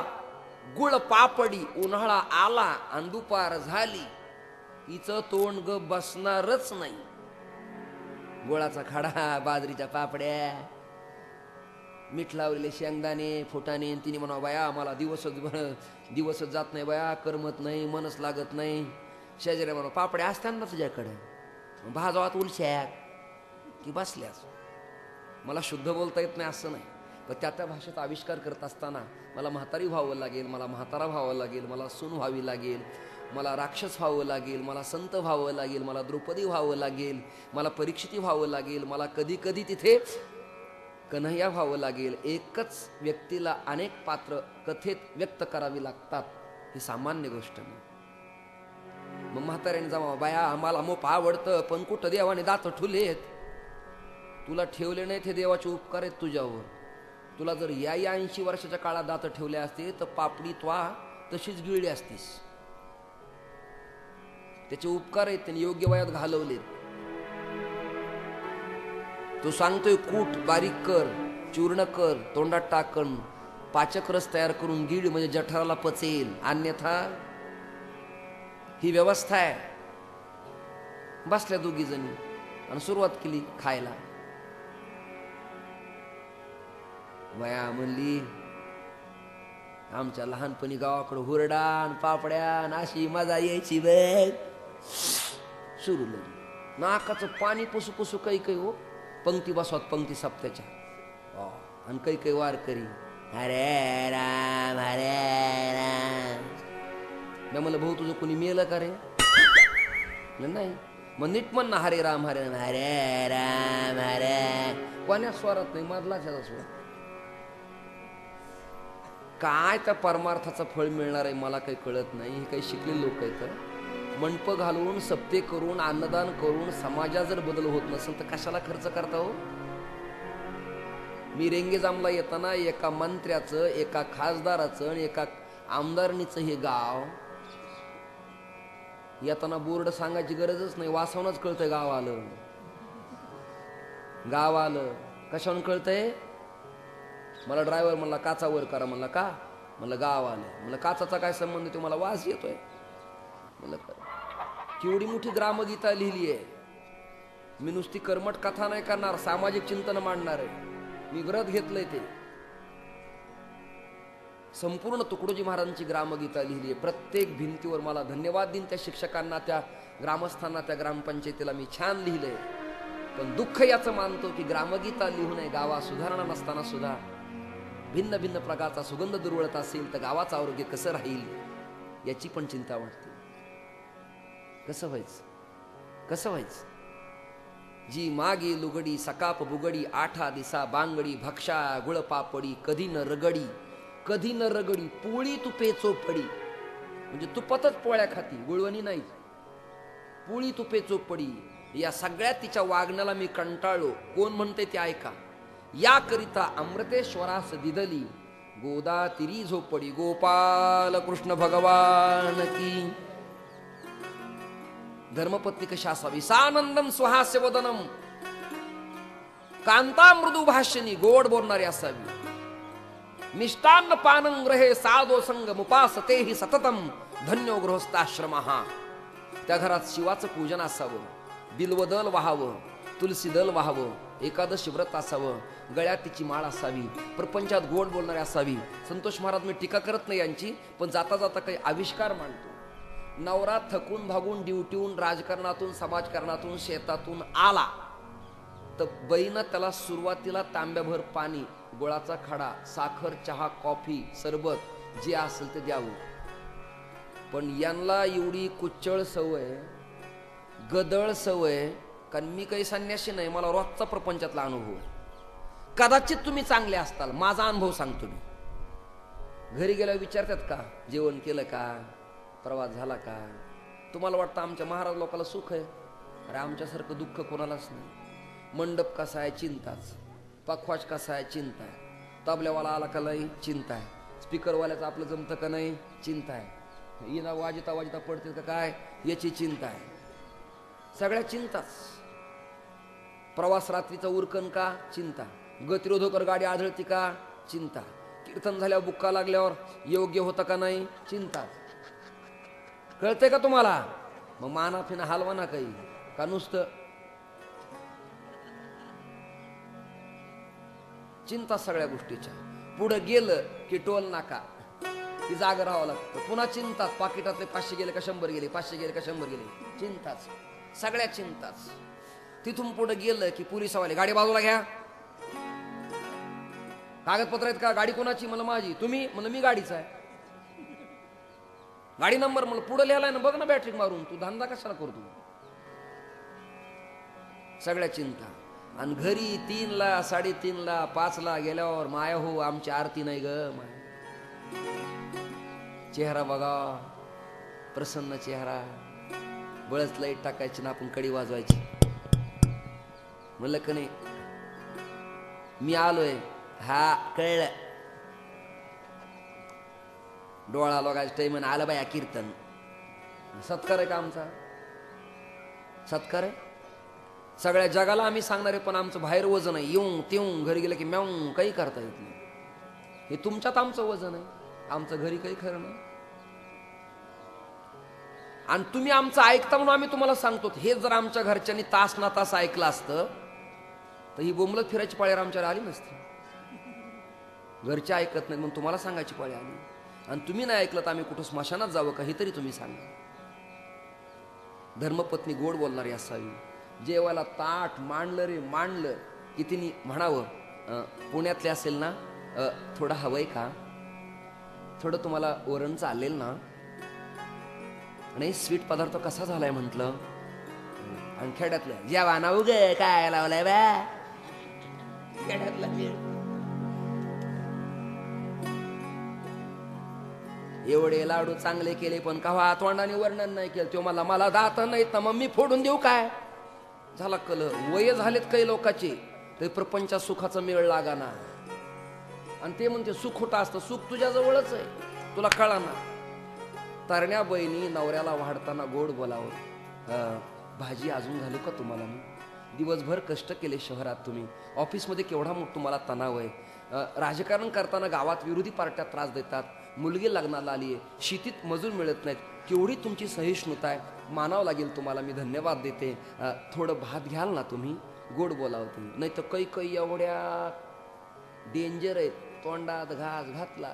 Speaker 1: गुळ पापडी, उन्हाळा आला आणि दुपार झाली, तिचं तोंड ग बसणारच नाही. गुळाचा खडा, बाजरीच्या पापड्या, मीठ लावलेले शेंगदाणे फुटाणे, तिने म्हणा बाया मला दिवसच जात नाही बाया, करमत नाही, मनच लागत नाही. शेजारी म्हणा पापड्या असतात ना तुझ्याकडे, भाजवात उलश्या की बसल्यास. मला शुद्ध बोलता येत नाही असं नाही, पण त्या भाषेत आविष्कार करत असताना मला म्हातारी व्हावं लागेल, मला म्हातारा व्हावं लागेल, मला सून व्हावी लागेल, मला राक्षस व्हावं लागेल, मला संत व्हावं लागेल, मला द्रौपदी व्हावं लागेल, मला परीक्षिती व्हावं लागेल, मला कधी कधी तिथे कन्हैया व्हावं लागेल. एकच व्यक्तीला अनेक पात्र कथेत व्यक्त करावी लागतात, ही सामान्य गोष्ट नाही. मग म्हाताऱ्याने जावा बाया आम्हाला मोप आवडतं, पण कुठं देवाने दात ठुलेत, तुला ठेवले नाहीत, हे देवाचे उपकार आहेत तुझ्यावर. तुला जर या 80 वर्षाच्या काळात दात ठेवले असते तर पापडी त्वा तशीच गिळली असतीस. त्याचे उपकार आहेत, त्यांनी योग्य वयात घालवले. तो सांगतोय कूट बारीक कर, चूर्ण कर, तोंडात टाकण, पाचक रस तयार करून गिळ, म्हणजे जठराला पचेल, अन्यथा ही व्यवस्था आहे. बसल्या 2 जणी आणि सुरुवात केली खायला. वया म्हणली आमच्या लहानपणी गावाकडे हुरडा आणि पापड्या अशी मजा यायची बघ. सुरू लगी नाकाचं पाणी पुसू पुसू काही काही हो, पंक्ती बसवत पंक्ती सप्त्याच्या, आणि काही काही वार करी हरे राम हरे राम. मी म्हणलं भाऊ तुझं कोणी मेलं का रे? नाही. मग नीट म्हण ना हरे राम हरे राम हरे राम हरे. कोण्या स्वरात नाही, मधलाच याचा स्वर. काय त्या परमार्थाचं फळ मिळणार आहे मला काही कळत नाही. हे काही शिकलेले लोक आहेत, मंडप घालून सप्ते करून अन्नदान करून समाजात जर बदल होत नसेल तर कशाला खर्च करता हो? मी रेंगेजामला येताना एका मंत्र्याचं, एका खासदाराचं आणि एका आमदारणीचं हे गाव येताना बोर्ड सांगायची गरजच नाही, वासावूनच कळतंय गाव आलं. गाव आलं कशावरून कळतंय? मला ड्रायव्हर म्हणला काचा वर करा, म्हणला का? म्हणलं गाव आलं. म्हणलं काचाचा काय संबंध? तो मला वास येतोय. म्हणलं केवढी मोठी ग्रामगीता लिहिली आहे. मी नुसती कर्मठ कथा नाही करणार, सामाजिक चिंतन मांडणार आहे. मी व्रत घेतलंय ते. संपूर्ण तुकडोजी महाराजांची ग्रामगीता लिहिली आहे. प्रत्येक भिंतीवर मला धन्यवाद देईन त्या शिक्षकांना, त्या ग्रामस्थांना, त्या ग्रामपंचायतीला मी छान लिहिलंय. पण दुःख याचं मानतो की ग्रामगीता लिहू नये, गावात सुधारणा नसताना सुद्धा भिन्न भिन्न प्रकारचा सुगंध दुर्वळत असेल तर गावाचं आरोग्य कसं राहील याची पण चिंता वाटते. कसं व्हायचं, कसं व्हायचं? जी मागे लुगडी सकाप बुगडी 8 दिसा बांगडी भक्षा गुळपापडी कधी न रगडी, कधी न रगडी पोळी तुपे चोपडी. म्हणजे तुपातच पोळ्या खाती, गुळवणी नाही. पोळी तुपे चोपडी. या सगळ्यात तिच्या वागण्याला मी कंटाळलो. कोण म्हणते ते ऐका. याकरिता अमृतेश्वरास दिदली गोदा तिरी झोपडी. गोपाल कृष्ण भगवान की. धर्मपत्नी कशी असावी? सानंदम सुहास्य वदनम, कांता मृदू भाषणी, गोड बोलणारी असावी. मिष्टान्न पानं ग्रहे साधो संग मुपासते हि सततम धन्यो गृहस्थाश्रम. त्या घरात शिवाचं पूजन असावं, बिल्वदल व्हावं, तुलसी दल व्हावं, एकादशी व्रत असावं, गळ्यात तिची माळ असावी, प्रपंचात गोड बोलणारी असावी. संतोष महाराज मी टीका करत नाही यांची, पण जाता जाता काही आविष्कार मांडतो. नवरा थकून भागून ड्युटीहून, राजकारणातून, समाजकारणातून, शेतातून आला तर बाईनं त्याला सुरुवातीला तांब्याभर पाणी, गुळाचा खडा, साखर, चहा, कॉफी, सरबत जे असेल ते द्यावं. पण यांना एवढी कुच्चळ सवय, गदळ सवय, कारण मी काही संन्यासी नाही, मला रोजचा प्रपंचातला अनुभव. कदाचित तुम्ही चांगले असताल, माझा अनुभव सांगतो मी. घरी गेल्यावर विचारतात का जेवण केलं का, प्रवास झाला का. तुम्हाला वाटतं आमच्या महाराज लोकांना सुख आहे? अरे आमच्यासारखं दुःख कोणालाच नाही. मंडप कसा आहे चिंताच, पखवाज कसा आहे चिंता आहे, तबल्यावाला आला का नाही चिंता आहे, स्पीकरवाल्याचं आपलं जमतं का नाही चिंता आहे, इना वाजता वाजता पडते का काय याची चिंता आहे. सगळ्या चिंताच. प्रवास रात्रीचा उरकन का चिंता, गतिरोधकर गाडी आढळती का चिंता, कीर्तन झाल्यावर बुक्का लागल्यावर योग्य होतं का नाही चिंता. कळतंय का तुम्हाला? मग माना फिना हलवा ना काही का नुसतं चिंता सगळ्या गोष्टीच्या. पुढे गेलं की टोल नाका की जाग राहावं लागतं, पुन्हा चिंताच. पाकिटातले 500 गेले का 100 गेले, 500 गेले का 100 गेले, चिंताच, सगळ्या चिंताच. तिथून पुढे गेलं की पोलिसवाले गाडी बाजूला घ्या, कागदपत्र आहेत का, गाडी कोणाची, मला माझी. तुम्ही, म्हणलं मी गाडीचा आहे. गाडी नंबर म्हणलं पुढे लिहायला ना, बघ ना बॅटरी मारून, तू धंदा कशाला करतो. सगळ्या चिंता. आणि घरी 3ला, 3:30ला, 5ला गेल्यावर माया हो आमची आरती नाही ग माया. चेहरा बघा, प्रसन्न चेहरा, बळच लाईट टाकायची ना आपण कडी वाजवायची. म्हणलं का नाही मी आलोय, हा कळलं. डोळा लोगायचं टाइम आलं बाया कीर्तन. सत्कार आहे का आमचा? सत्कार आहे? सगळ्या जगाला आम्ही सांगणार आहे, पण आमचं बाहेर वजन आहे. येऊन तेऊन घरी गेलं की म्याऊन काही करता येत नाही. हे तुमच्यात आमचं वजन आहे, आमचं घरी काही खरं नाही. आणि तुम्ही आमचं ऐकता म्हणून आम्ही तुम्हाला सांगतो. हे जर आमच्या घरच्यांनी तास ना तास ऐकलं असतं तर ही बोंबलत फिरायची पाळी आमच्यावर आली नसती. घरचे ऐकत नाही म्हणून तुम्हाला सांगायची पाळी आली. आणि तुम्ही नाही ऐकलं तर आम्ही कुठं स्मशानात जावं का हे तरी तुम्ही सांगा. धर्मपत्नी गोड बोलणारी असावी. जेवायला ताट मांडलं रे मांडलं की तिने म्हणावं, पुण्यातले असेल ना, थोडं हवंय का, थोडं तुम्हाला वरण चालेल ना, आणि स्वीट पदार्थ कसा झालाय म्हटलं. आणि खेड्यातलं जेवाना उग काय लावलाय बा, खेड्यातला एवढे लाडू चांगले केले पण कवा तोंडाने वर्णन नाही केलं. तो मला दात नाहीत ना, मग मी फोडून देऊ काय. झाला कल. वय झालेत काही लोकांचे ते प्रपंचात सुखाचा मेळ लागाना. आणि ते म्हणते सुख खोटं असतं. सुख तुझ्या जवळच आहे, तुला कळा ना. तरण्या बहिणी नवऱ्याला वाढताना गोड बोलावं, भाजी अजून घालू का तुम्हाला मी. दिवसभर कष्ट केले शहरात तुम्ही, ऑफिसमध्ये केवढा मोठा तुम्हाला तणाव आहे. राजकारण करताना गावात विरोधी पार्ट्या त्रास देतात. मुलगी लग्नाला आली आहे, शेतीत मजूर मिळत नाहीत. केवढी तुमची सहिष्णुता आहे, मानावं लागेल तुम्हाला. मी धन्यवाद देते. थोडं भात घ्याल ना तुम्ही, गोड बोलावते. नाही तर काही काही एवढ्या डेंजर आहेत, तोंडात घास घातला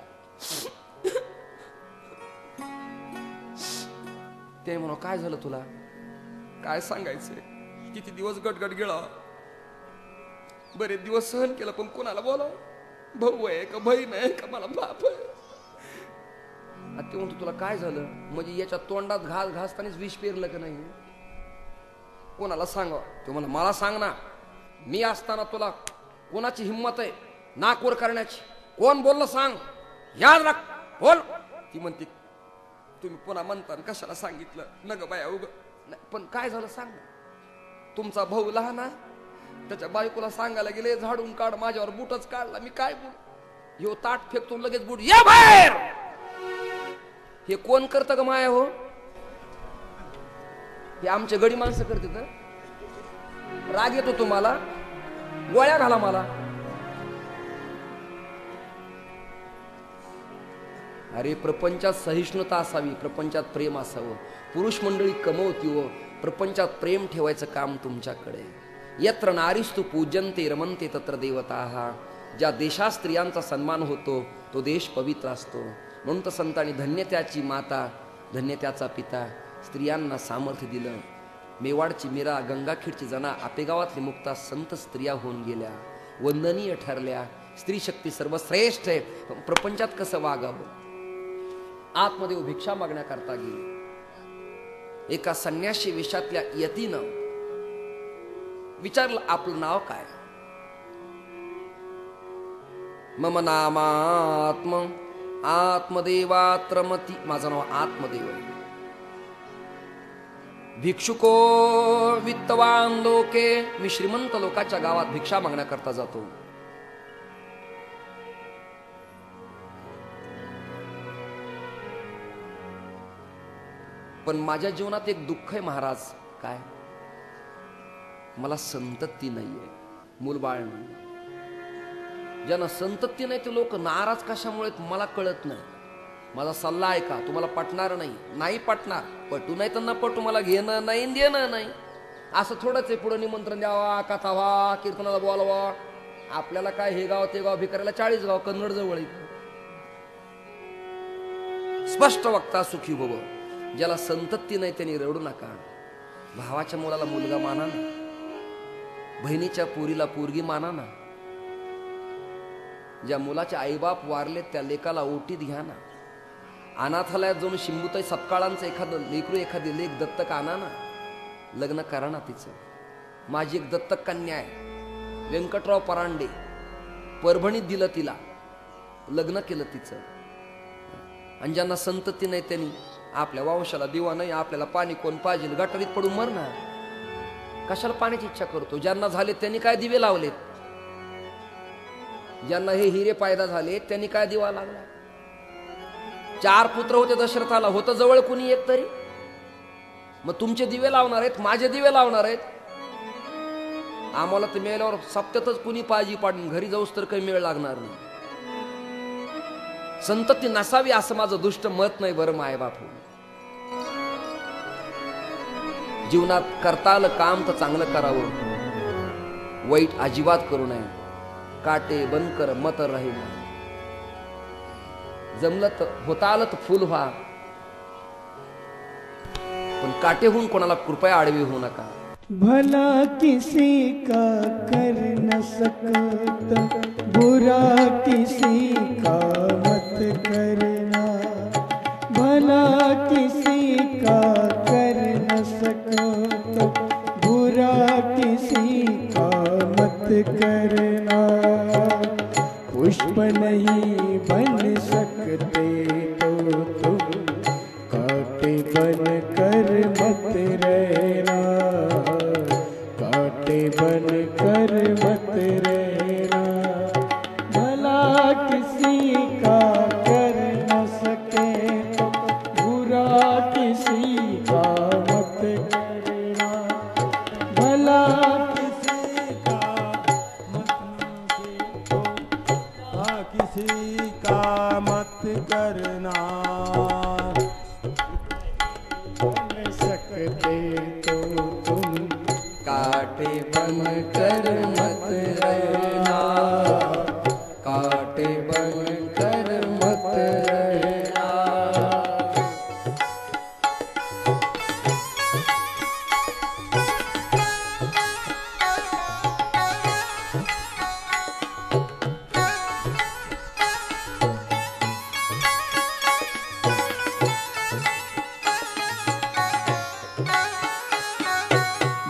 Speaker 1: ते म्हणा काय झालं तुला, काय सांगायचंय, किती दिवस गटगट गेला, बरेच दिवस सहन केलं, पण कोणाला बोलाव. भाऊ आहे का बहीण आहे का मला बाप आहे. ते म्हणतो तुला काय झालं, म्हणजे याच्या तोंडात घास घासतानाच विष पेरलं का नाही, कोणाला सांगा. तो मला सांग ना, मी असताना तुला कोणाची हिंमत आहे नाकवर करण्याची, कोण बोललं सांग, याद राख बोल. ती म्हणते तुम्ही पुन्हा म्हणता कशाला सांगितलं नग बाया उग, पण काय झालं सांग. तुमचा भाऊ लहान आहे, त्याच्या बायकोला सांगायला गेले झाडून काढ, माझ्यावर बुटच काढला, मी काय बोल. ह्यो ताट फेकतो लगेच बुट या बाहेर. हे कोण करतं ग माया हो, हे आमचे गडी माणसं करते. तर राग येतो तुम्हाला, गोळ्या घाला मला. अरे प्रपंचात सहिष्णुता असावी, प्रपंचात प्रेम असावं. पुरुष मंडळी कमवती हो, प्रपंचात प्रेम ठेवायचं काम तुमच्याकडे. यत्र नारीस्तु पूज्यन्ते रमन्ते तत्र देवताः. ज्या देशात स्त्रियांचा सन्मान होतो तो देश पवित्र असतो. म्हणून तर संतांनी धन्य त्याची माता धन्य त्याचा पिता स्त्रियांना सामर्थ्य दिलं. मेवाडची मीरा, गंगाखेडची जना, आपेगावातली मुक्ता संत स्त्रिया होऊन गेल्या, वंदनीय ठरल्या. स्त्री शक्ती सर्वश्रेष्ठ आहे. प्रपंचात कसं वागावं? आतमध्ये भिक्षा मागण्याकरता गेली. एका संन्याशी वेशातल्या यतीनं विचारलं, आपलं नाव काय? मम नामात्म आत्मदेवात्रमती. माझं नाव आत्मदेव आहे. भिक्षुको वित्तवान लोके. मी श्रीमंत लोकांच्या गावात भिक्षा मागण्याकरता जातो. पण माझ्या जीवनात एक दुःख आहे महाराज. काय? मला संतती नाहीये, मूलबाळ नाही. ज्यांना संतती नाही ते लोक नाराज कशामुळे मला कळत नाही. माझा सल्ला आहे का? तुम्हाला पटणार नाही, नाही पटणार, पटू नाही तर न पटू, मला घेणं नाही देणं नाही. असं थोडंच आहे. पुढे निमंत्रण द्यावा, कथा व्हा, कीर्तनाला बोलावा. आपल्याला काय हे गाव ते गाव, भिकाऱ्याला 40 गाव, कन्नड जवळ. स्पष्ट वक्ता सुखी भव. ज्याला संतती नाही त्यांनी रडू नका. भावाच्या मुलाला मुलगा माना ना, बहिणीच्या पोरीला पोरगी माना ना. ज्या मुलाचे आईबाप वारले त्या लेकाला ओटीत घ्या ना. अनाथालयात जाऊन शिंबुताई सपकाळांचं एखादं लेकरू, एखादी लेक दत्तक आणा ना. लग्न करा ना तिचं. माझी एक दत्तक कन्या आहे, व्यंकटराव परांडे. परभणीत दिलं तिला, लग्न केलं तिचं. आणि ज्यांना संतती नाही त्यांनी आपल्या वंशाला दिवा नाही, आपल्याला पाणी कोण पाहिजे, गटारीत पडून मरणार. कशाला पाण्याची इच्छा करतो? ज्यांना झाले त्यांनी काय दिवे लावलेत? ज्यांना हे हिरे पायदा झाले त्यांनी काय दिवा लागला? 4 पुत्र होते दशरथाला, होतं जवळ कुणी एक तरी? मग तुमचे दिवे लावणार आहेत, माझे दिवे लावणार आहेत. आम्हाला तर मेल्यावर सप्त्यातच कुणी पायजी पाडून घरी जाऊस तर काही मेळ लागणार नाही. संतती नसावी असं माझं दुष्ट मत नाही. बरं माय बापू, जीवनात करता आलं काम तर चांगलं करावं, वाईट अजिबात करू नये. काटे बंद कर मत राहील. जमलं तर होता आलं तर फुल व्हा, पण काटे होऊन कोणाला कृपया आडवी होऊ नका.
Speaker 2: भला किसी का कर न सकता, बुरा किसी का मत करना. भला किसी का कर न सकता, बुरा किसी का मत करना. पुष्प नहीं बन सकते तो तुम कांटे बन कर मत रहना. कांटे बन कर मत रहना. भला किसी का कर न सके तो बुरा किसी का मत करना. भला किसी का मत तो किसी का मत करना. बन सकते तो तुम कांटे बन कर मत रहना. कांटे बन कर मत रहना.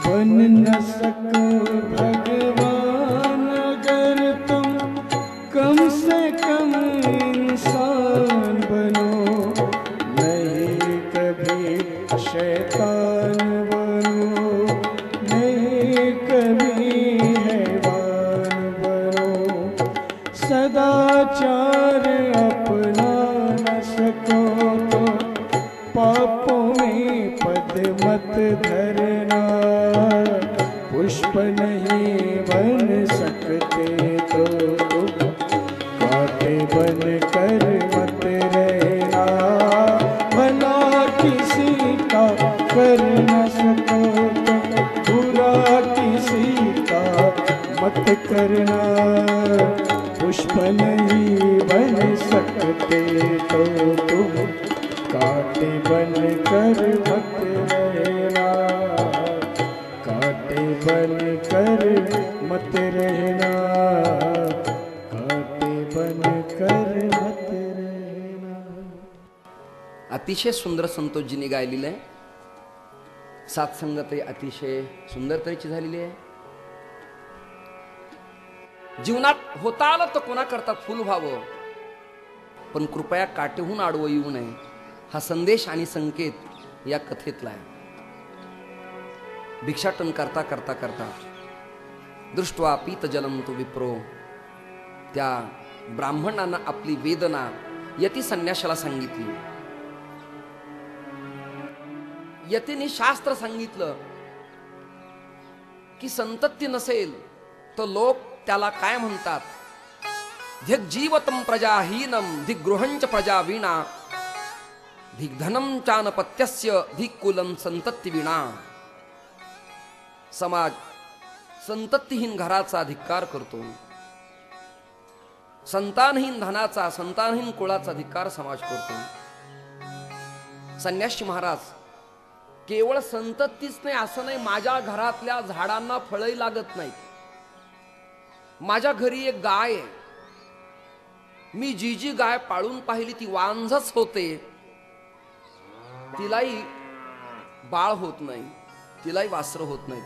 Speaker 2: बन न सको भगवान अगर तुम कम से कम इंसान बनो. नहीं कभी शैतान बनो, नहीं कभी हैवान बनो. सदाचार अपना न सको तो पापों में पद मत धरना. पुष्प नहीं बन सकते तो तुम कांटे बन कर मत रहना. भला किसी का कर न सको तो बुरा किसी करना, पुष्प नहीं बन सकते तो तुम कांटे बन कर मत रहना, कांटे बन कर मत रहना, कांटे बन कर मत रहना।
Speaker 1: अतिशय सुंदर संतोषजींनी गायलेलं आहे. सात्संगतही अतिशय सुंदर तऱ्हेची झालेली आहे. जीवनात होता आलं तर कोणाकरता फुल व्हावं, पण कृपया काटेहून आडवं येऊ नये, हा संदेश आणि संकेत या कथेतला आहे. भिक्षाटन करता करता करता दृष्ट्वा पीत जलम तो विप्रो, त्या ब्राह्मणांना आपली वेदना यती संन्याशाला सांगितली. यतीने शास्त्र सांगितलं की संतती नसेल तर लोक त्याला काय म्हणतात, धिक जीवतम प्रजाहीनम धिक गृहंच प्रजा वीणा, धिक धनम चानपत्यस्य धिक कुलम संतती विणा. समाज संततीहीन घराचा धिक्कार करतो, संतानहीन धनाचा संतानहीन कुळाचा धिक्कार समाज करतो. संन्यासी महाराज केवळ संततीच नाही असं नाही, माझ्या घरातल्या झाडांना फळही लागत नाहीत, माझ्या घरी एक गाय आहे, मी जी जी गाय पाळून पाहिली ती वांझच होते, तिलाही बाळ होत नाही, तिलाही वासर होत नाही.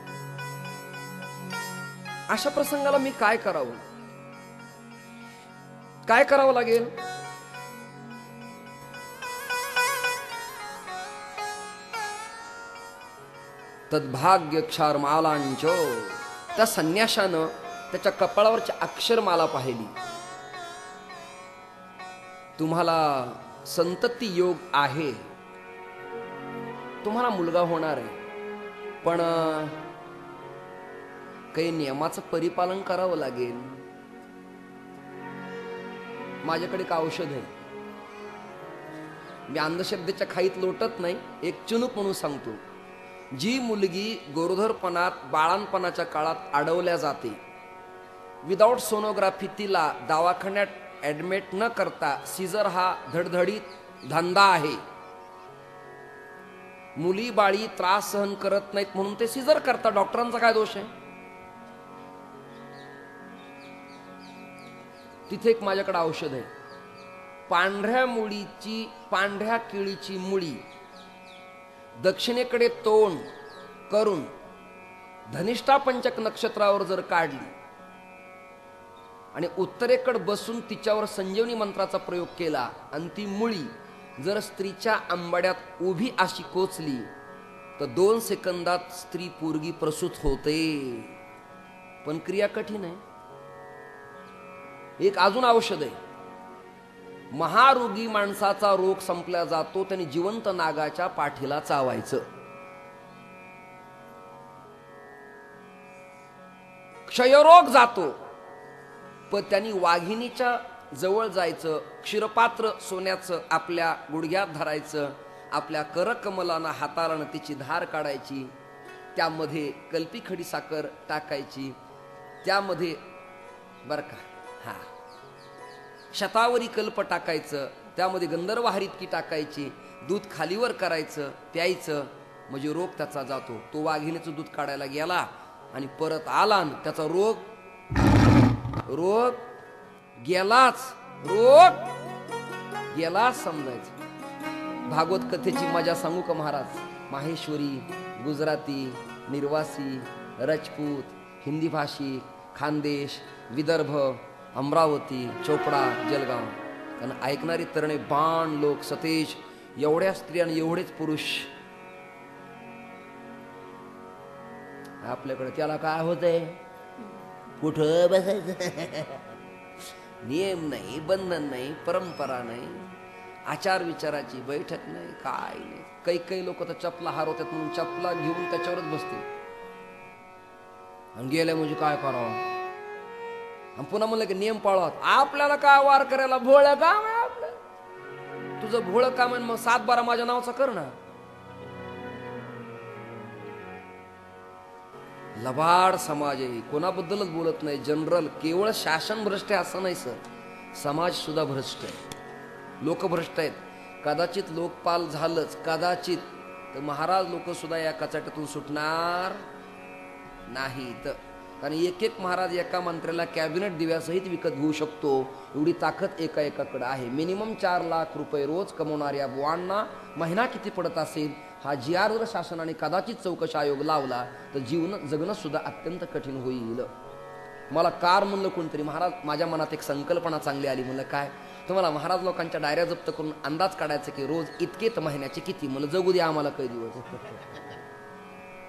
Speaker 1: अशा प्रसंगाला मी काय करावं, काय करावं लागेल? तद्भाग्य क्षारमालांच, त्या संन्याशानं त्याच्या कपाळावरची अक्षरमाला पाहिली. तुम्हाला संतती योग आहे, तुम्हाला मुलगा होणार आहे, पण काही नियमाचं परिपालन करावं लागेल. माझ्याकडे एक औषध आहे, मी अंधश्रद्धेच्या खाईत लोटत नाही, एक चुनूक म्हणून सांगतो. जी मुलगी गरोदरपणात बाळांपणाच्या काळात अडवल्या जाते, विदाउट सोनोग्राफी तिला दवाखान्यात ऍडमिट न करता, सीझर हा धडधडीत धंदा आहे, मुली बाळी त्रास सहन करत नाहीत म्हणून ते सीझर करतात, डॉक्टरांचा काय दोष आहे? तिथे एक माझ्याकडे औषध आहे, पांढऱ्या केळीची मुळी दक्षिणेकडे तोंड करून धनिष्ठा पंचक नक्षत्रावर जर काढली आणि उत्तरेकडे बसून तिच्यावर संजीवनी मंत्राचा प्रयोग केला आणि ती मुळी जर स्त्रीच्या आंबाड्यात उभी अशी कोचली तर 2 सेकंदात स्त्री पोरगी प्रसूत होते. पण क्रिया कठीण आहे. एक अजून औषध आहे, महारोगी माणसाचा रोग संपला जातो त्याने जिवंत नागाच्या पाठीला चावायचं. क्षयरोग जातो पण त्यांनी वाघिणीच्या जवळ जायचं, क्षीरपात्र सोन्याचं आपल्या गुडघ्यात धरायचं, आपल्या करकमलानं हाताळानं तिची धार काढायची, त्यामध्ये कल्पी खडी साखर टाकायची, त्यामध्ये बरं का हा शतावरी कल्प टाकायचं, त्यामध्ये गंधर्व हरितकी टाकायची, दूध खालीवर करायचं, प्यायचं, म्हणजे रोग त्याचा जातो. तो वाघिणीचं दूध काढायला गेला आणि परत आला आणि त्याचा रोग गेलाच समजायचं. भागवत कथेची मजा सांगू का महाराज? माहेश्वरी, गुजराती, निर्वासी, राजपूत, हिंदी भाषिक, खानदेश, विदर्भ, अमरावती, चोपडा, जलगाव, कारण ऐकणारी तरणे बाण लोक, सतेज, एवढ्या स्त्रिया आणि एवढेच पुरुष. आपल्याकडे त्याला काय होतंय, कुठं बसायचं, नियम नाही, बंधन नाही, परंपरा नाही, आचार विचाराची बैठक नाही, काय नाही. काही लोक तर चपला हरवतात म्हणून चपला घेऊन त्याच्यावरच बसते आणि गेल्या म्हणजे काय करावं. आणि पुन्हा म्हणलं की नियम पाळावं. आपल्याला काय वार करायला, भोळं काम आहे आपलं. तुझं भोळं काम आहे मग 7-12 माझ्या नावाचा कर ना. लबाड समाज आहे, कोणाबद्दलच बोलत नाही, जनरल. केवळ शासन भ्रष्ट आहे असं नाही सर, समाज सुद्धा भ्रष्ट आहे, लोक भ्रष्ट आहेत. कदाचित लोकपाल झालंच, कदाचित, तर महाराज लोक सुद्धा या कचाट्यातून सुटणार नाहीत. कारण एक एक महाराज एका मंत्र्याला कॅबिनेट दिव्यासहित विकत घेऊ शकतो, एवढी ताकद एका एकाकडे आहे. मिनिमम 4 लाख रुपये रोज कमवणाऱ्या बुवांना महिना किती पडत असेल हा जी आर जर शासनाने कदाचित चौकशी आयोग लावला तर जीवन जगणं सुद्धा अत्यंत कठीण होईल. मला कार म्हणलं कोणतरी, महाराज माझ्या मनात एक संकल्पना चांगली आली. म्हणलं काय? तुम्हाला महाराज लोकांच्या डायऱ्या जप्त करून अंदाज काढायचं की रोज इतकेत महिन्याचे किती. मला जगू दे आम्हाला काही दिवस.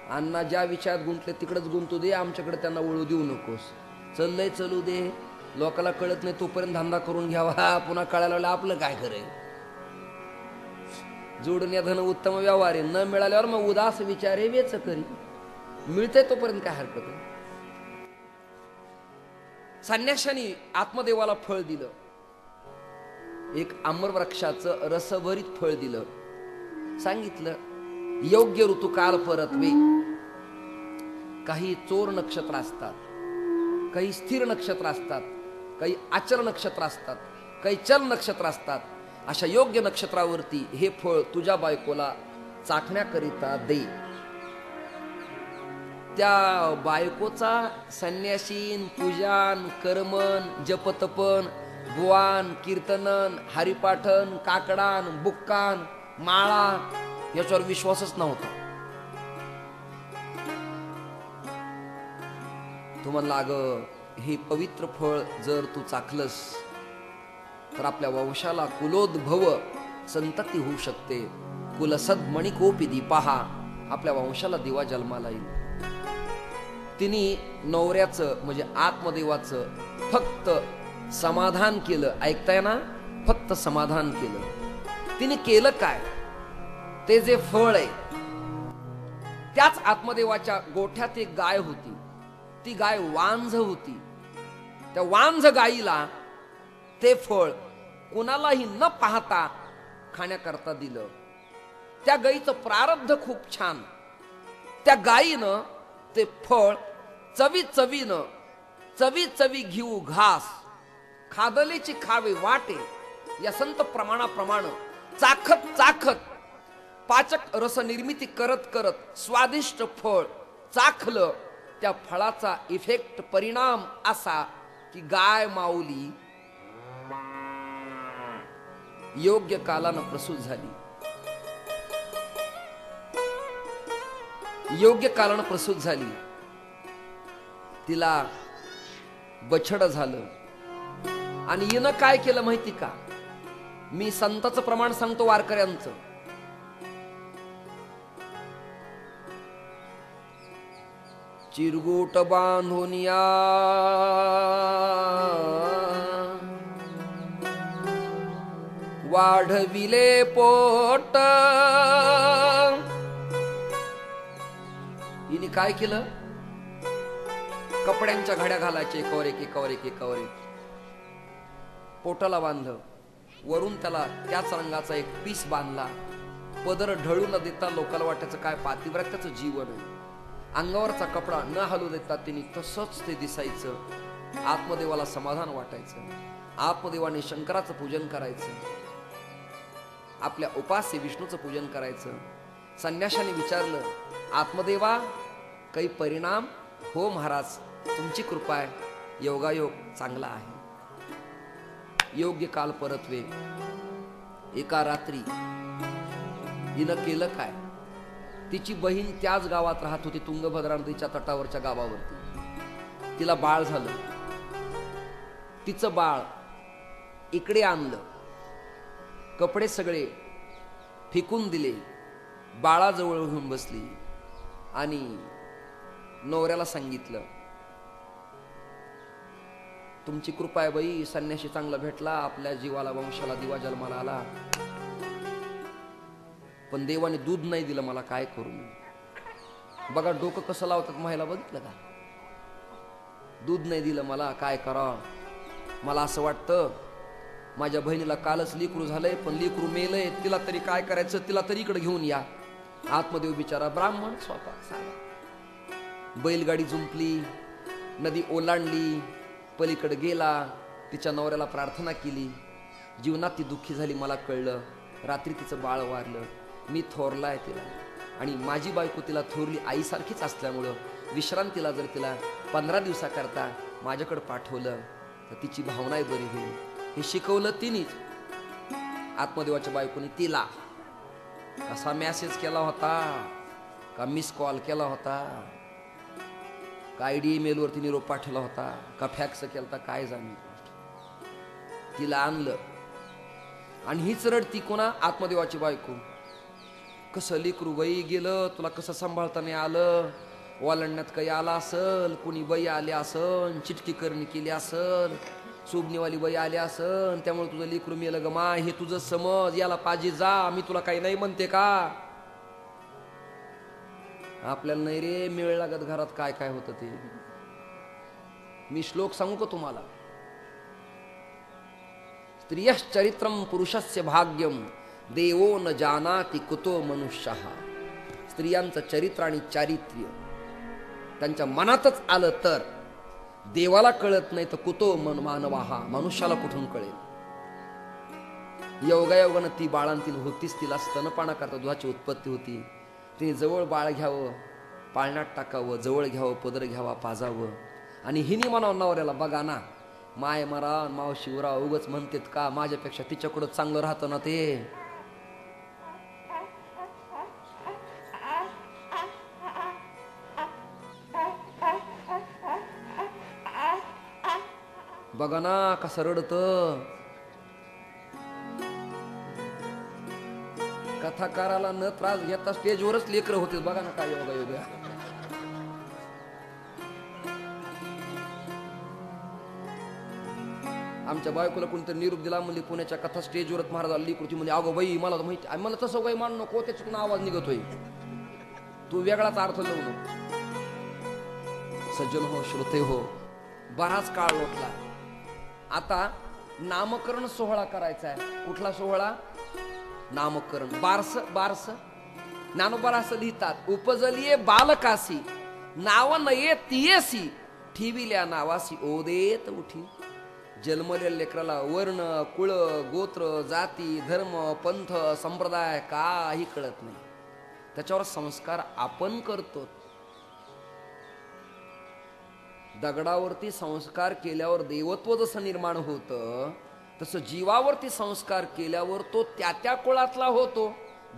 Speaker 1: अण्णा ज्या विषयात गुंतले तिकडेच गुंतू दे, आमच्याकडे त्यांना वळू देऊ नकोस. चललंय चलू दे, लोकाला कळत नाही तोपर्यंत धंदा करून घ्यावा, पुन्हा कळायला आपलं काय खरंय. जोडण्या धन उत्तम व्यवहार आहे, न मिळाल्यावर मग उदास विचारे वेच करी. मिळतंय तोपर्यंत काय हरकत आहे. संन्याशाने आत्मदेवाला फळ दिलं, एक आम्रवृक्षाचं रसभरीत फळ दिलं. सांगितलं योग्य ऋतू काल परतवे. काही चोर नक्षत्र असतात, काही स्थिर नक्षत्र असतात, काही आचर नक्षत्र असतात, काही चल नक्षत्र असतात. अशा योग्य नक्षत्रावरती हे फळ तुझ्या बायकोला चाखण्याकरिता दे. त्या बायकोचा संन्यासीन पूजन कर्मन जपतपन बुवान कीर्तनन हरिपाठन काकडान बुक्कान माळा याच्यावर विश्वासच नव्हता. तू म्हणला अगं हे पवित्र फळ जर तू चाखलस तर आपल्या वंशाला कुलोद्भव संतती होऊ शकते. कुलसद्मणी कोपी दीपाहा, आपल्या वंशाला दिवा जन्माला येईल. तिने नवऱ्याचं म्हणजे आत्मदेवाचं फक्त समाधान केलं. ऐकताय ना? फक्त समाधान केलं. तिने केलं काय? ते जे फळ आहे, त्याच आत्मदेवाच्या गोठ्यात एक गाय होती. ती गाय वांझ होती. त्या वांझ गायीला ते फळ कोणालाही न पाहता खाण्याकरता दिलं. त्या गायीचं प्रारब्ध खूप छान. त्या गायीनं ते फळ चवी चवी घेऊ घास, खादलेची खावे वाटे या संत प्रमाणाप्रमाणे चाखत पाचक रस निर्मिती करत स्वादिष्ट फळ चाखलं. त्या फळाचा इफेक्ट परिणाम असा की गाय माऊली योग्य कालानं प्रसूत झाली. योग्य कालानं प्रसूत झाली. तिला बछड झालं. आणि हिनं काय केलं माहिती का? मी संताचं प्रमाण सांगतो वारकऱ्यांचं. चिरगुट बांधून या वाढविले पोट. हिने काय केलं? कपड्यांच्या घड्या घालायचे एकावर एक पोटाला बांधलं. वरून त्याला त्याच रंगाचा एक पीस बांधला. पदर ढळू न देता लोकांना वाटायचं काय पातिव्रत्याचं जीवन आहे. अंगावरचा कपडा न हलू देता तिने तसंच ते दिसायचं. आत्मदेवाला समाधान वाटायचं. आत्मदेवाने शंकराचं पूजन करायचं, आपल्या उपास्य विष्णूचं पूजन करायचं. संन्याशाने विचारलं, आत्मदेवा काही परिणाम? हो महाराज, तुमची कृपा आहे, योगायोग चांगला आहे. योग्य काल परतवे. एका रात्री हिनं केलं काय? तिची बहीण त्याच गावात राहत होती, तुंगभद्रा नदीच्या तटावरच्या गावावरती. तिला बाळ झालं. तिचं बाळ इकडे आणलं. कपडे सगळे फेकून दिले. बाळाजवळ घेऊन बसली आणि नवऱ्याला सांगितलं, तुमची कृपा आहे बाई, संन्याशी चांगला भेटला, आपल्या जीवाला वंशाला दिवा जन्माला आला. पण देवाने दूध नाही दिलं, मला काय करू? बघा डोकं कसं लावतात महिला, बघितलं का? दूध नाही दिलं, मला काय करावं? मला असं वाटतं माझ्या बहिणीला कालच लेकरू झालंय, पण लेकरू मेलंय, तिला तरी काय करायचं? तिला तरी इकडे घेऊन या. आत्मदेव बिचारा ब्राह्मण स्वतः सांगा. बैलगाडी जुंपली, नदी ओलांडली, पलीकडे गेला, तिच्या नवऱ्याला प्रार्थना केली. जीवनात ती दुःखी झाली, मला कळलं. रात्री तिचं बाळ वारलं, मी थोरलाय तिला, आणि माझी बायको तिला थोरली आईसारखीच असल्यामुळं विश्रांतीला जर तिला 15 दिवसाकरता माझ्याकडे पाठवलं तर तिची भावनाही बरी होईल. हे शिकवलं तिनेच, आत्मदेवाच्या बायकोनी तिला. कसा मेसेज केला होता, का मिस कॉल केला होता, का आयडी ईमेलवरती निरोप पाठवला होता, का फॅक्स केलता, काय जाणे. तिला आणलं आणि हीच रडती कोणा, आत्मदेवाची बायको. कसं लेकरू बाई गेलं, तुला कसं सांभाळता नाही आलं, ओलांडण्यात काही आला असल, कोणी बाई आली असन, चिटकी करणी केली असल, सोबणीवाली बाई आली असन, त्यामुळे तुझं लेकरू मेलं ग मा, हे तुझं समज, याला पाहिजे जा, मी तुला काही नाही म्हणते का. आपल्याला नाही रे मेळ लागत घरात काय काय होतं ते. मी श्लोक सांगू का तुम्हाला. स्त्रियश्चरित्रम पुरुषस्य भाग्यम देवो न जानाति कुतो मनुष्यः. स्त्रियांचं चरित्र आणि चारित्र्य त्यांच्या मनातच आलं तर देवाला कळत नाही तर कुतो मानवाहा, मनुष्याला कुठून कळेल. योगायोगानं ती बाळांतील होतीच, तिला स्तनपाना करता दुधाची उत्पत्ती होती. तिने जवळ बाळ घ्यावं, पाळण्यात टाकावं, जवळ घ्यावं, पदर घ्यावा, पाजावं. आणि हिनी म्हणावं नवऱ्याला, बघा ना माय मरा माव शिवराव उगच म्हणतेत का, माझ्यापेक्षा तिच्याकडं चांगलं राहतं ना ते. बघा ना कसं रडतं. कथाकाराला न त्रास घेता स्टेजवरच लेकरं होते. बघा ना काय योगा योगा. आमच्या बायकोला कोणतरी निरूप दिला, म्हणली पुण्याच्या कथा स्टेजवरच महाराज लेकरू. म्हणजे अगो बाई मला तर माहिती, मला तसं काही मान नको, त्याच्यातून आवाज निघतोय, तू वेगळाच अर्थ लावू नको. सज्जन हो, श्रोते हो, बराच काळ लोटला. आता नामकरण सोहळा करायचा आहे. कुठला सोहळा? नामकरण. बारस ज्ञानोबा असं लिहितात, उपजलिये बालकासी नाव नये तियेसी ठिविल्या नावासी ओदेत उठी. जन्मलेल्या लेकराला वर्ण, कुळ, गोत्र, जाती, धर्म, पंथ, संप्रदाय काही कळत नाही. त्याच्यावर संस्कार आपण करतो. दगडावरती संस्कार केल्यावर देवत्व जसं निर्माण होतं, तसं जीवावरती संस्कार केल्यावर तो त्या कुळातला होतो.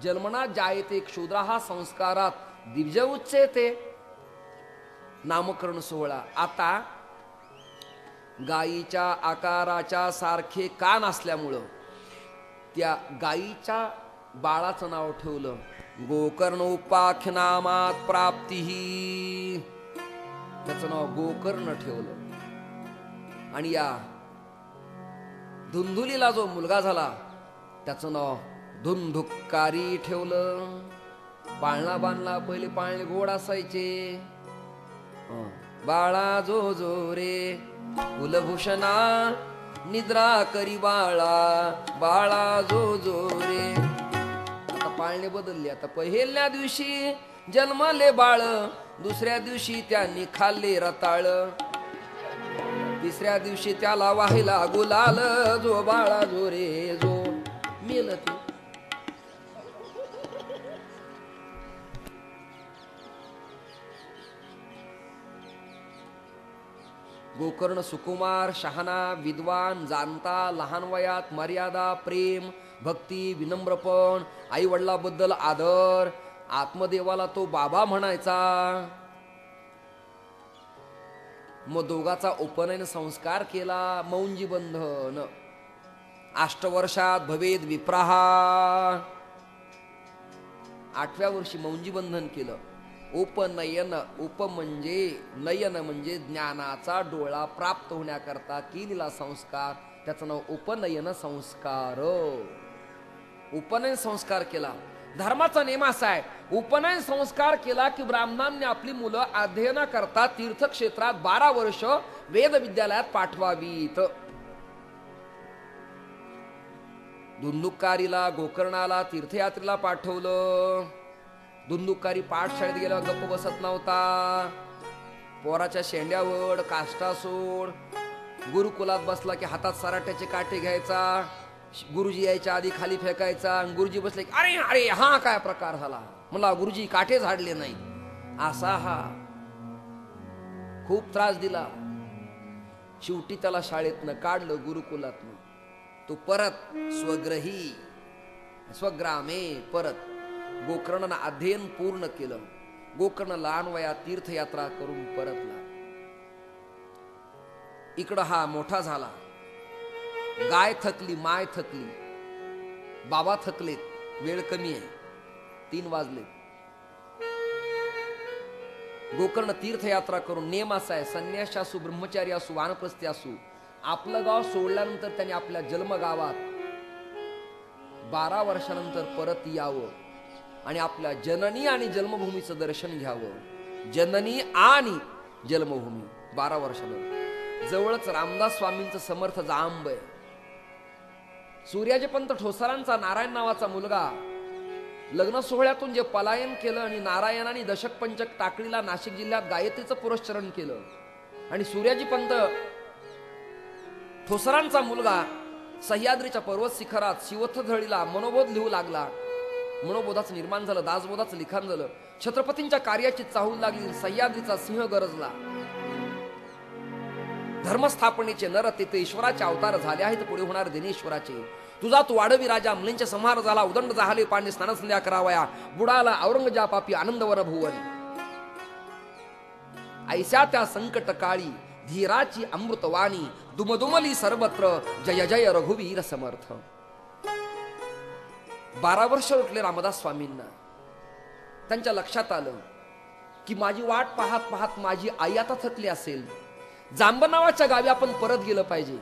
Speaker 1: जन्मना जायते क्षुद्र हा संस्कारात दिव्य उच्चते. नामकरण सोहळा. आता गायीच्या आकाराच्या सारखे कान असल्यामुळं त्या गायीच्या बाळाचं नाव ठेवलं गोकर्ण उपाख्यानामात प्राप्ती. त्याचं नाव गोकर्ण ठेवलं. आणि या धुंधुलीला जो मुलगा झाला त्याचं नाव धुंधुकारी ठेवलं. पाळणा बांधला, पहिले पाळणे गोड असायचे. बाळा जो जो रे कुलभूषणा निद्रा करी बाळा, बाळा जो जो रे. आता पाळणे बदलले. आता पहिल्या दिवशी जन्मले बाळ, दुसऱ्या दिवशी त्यांनी खाल्ले रताळ, तिसऱ्या दिवशी त्याला वाहिला गुलाल. जो बाळा जो रे जो मेल ते. गोकर्ण सुकुमार, शहाणा, विद्वान, जाणता, लहान वयात मर्यादा, प्रेम, भक्ती, विनम्रपण, आई वडिलाबद्दल आदर. आत्मदेवाला तो बाबा म्हणायचा. मग दोघाचा उपनयन संस्कार केला. मौंजी बंधन. 8 वर्षात भवेद विप्राहा. 8व्या वर्षी मौंजी बंधन केलं. उपनयन, उप म्हणजे नयन म्हणजे ज्ञानाचा डोळा प्राप्त होण्याकरता केलेला संस्कार, त्याचं नाव उपनयन संस्कार. उपनयन संस्कार केला. धर्माचा नियम असा आहे, उपनयन संस्कार केला की ब्राह्मणांनी आपली मुलं अध्ययनाकरता तीर्थक्षेत्रात 12 वर्ष वेद विद्यालयात पाठवावीत. धुंदुकारीला, गोकर्णाला तीर्थयात्रेला पाठवलं. धुंदुकारी पाठशाळेत गेल्यावर गप्प बसत नव्हता. पोराच्या शेंड्यावर काष्टा सोड. गुरुकुलात बसला की हातात सराट्याचे काटे घ्यायचा, गुरुजी यायच्या आधी खाली फेकायचा. गुरुजी बसले की अरे अरे हा काय प्रकार झाला. मला गुरुजी काटे झाडले नाही. असा हा खूप त्रास दिला. शेवटी त्याला शाळेतनं काढलं, गुरुकुलातनं. तो परत स्वग्रही स्वग्रामे परत गोकर्णानं अध्ययन पूर्ण केलं. गोकर्ण लहान वयात तीर्थयात्रा करून परतला. इकडं हा मोठा झाला. गाय थकली, माय थकली, बाबा थकलेत, वेळ कमी आहे, 3 वाजले. गोकर्ण तीर्थयात्रा करून नेम असा आहे, संन्यासी असू, ब्रह्मचारी असू, वानप्रस्थी असू, आपलं गाव सोडल्यानंतर त्यांनी आपल्या जन्मगावात 12 वर्षानंतर परत यावं आणि आपल्या जननी आणि जन्मभूमीचं दर्शन घ्यावं. जननी आणि जन्मभूमी 12 वर्षानंतर. जवळच रामदास स्वामींचं समर्थ जांब आहे. सूर्याजी पंत ठोसरांचा नारायण नावाचा मुलगा लग्न सोहळ्यातून जे पलायन केलं आणि नारायणाने दशक पंचक टाकळीला नाशिक जिल्ह्यात गायत्रीचं पुरस्चरण केलं आणि सूर्याजी पंत ठोसरांचा मुलगा सह्याद्रीच्या पर्वत शिखरात शिवथधळीला मनोबोध लिहू लागला. मनोबोधाचं निर्माण झालं, दासबोधाचं लिखाण झालं. छत्रपतींच्या कार्याची चाहूल लागली. सह्याद्रीचा सिंह गरजला. धर्मस्थापनेचे नर तेथे ईश्वराचे अवतार झाले आहेत, पुढे होणार दिनेश्वराचे. तुझा तू वाढवी राजा, मुलींचे संहार झाला, उदंड झाले पांडे, स्नान संध्या करावया, बुडाला औरंगजा पापी आनंदवर भुवन. ऐसा त्या संकट काळी धीराची अमृतवाणी, दुमदुमली सर्वत्र जय जय रघुवीर समर्थ. 12 वर्ष उठले रामदास स्वामींना. त्यांच्या लक्षात आलं की माझी वाट पाहत पाहत माझी आई आता थकली असेल. जांब नावाच्या गावी आपण परत गेलं पाहिजे.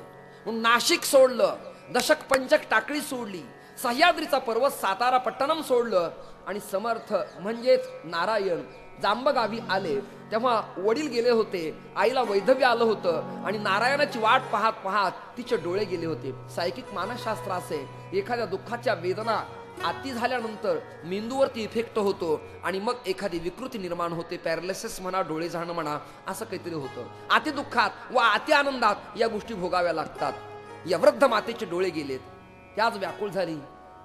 Speaker 1: म्हणून नाशिक सोडलं, दशक पंचक टाकळी सोडली, सह्याद्रीचा पर्वत सातारा पट्टणम सोडलं आणि समर्थ म्हणजेच नारायण जांब गावी आले. तेव्हा वडील गेले होते, आईला वैधव्य आलं होतं आणि नारायणाची वाट पाहत पाहत तिचे डोळे गेले होते. सायकिक मानसशास्त्र असे, एखाद्या दुःखाच्या वेदना अति झाल्यानंतर मेंदूवरती इफेक्ट होतो आणि मग एखादी विकृती निर्माण होते. पॅरालिसिस म्हणा, डोळे जाणं म्हणा, असं काहीतरी होतं. अति दुःखात व अति आनंदात या गोष्टी भोगाव्या लागतात. या वृद्ध मातेचे डोळे गेलेत. त्याच व्याकुळ झाली,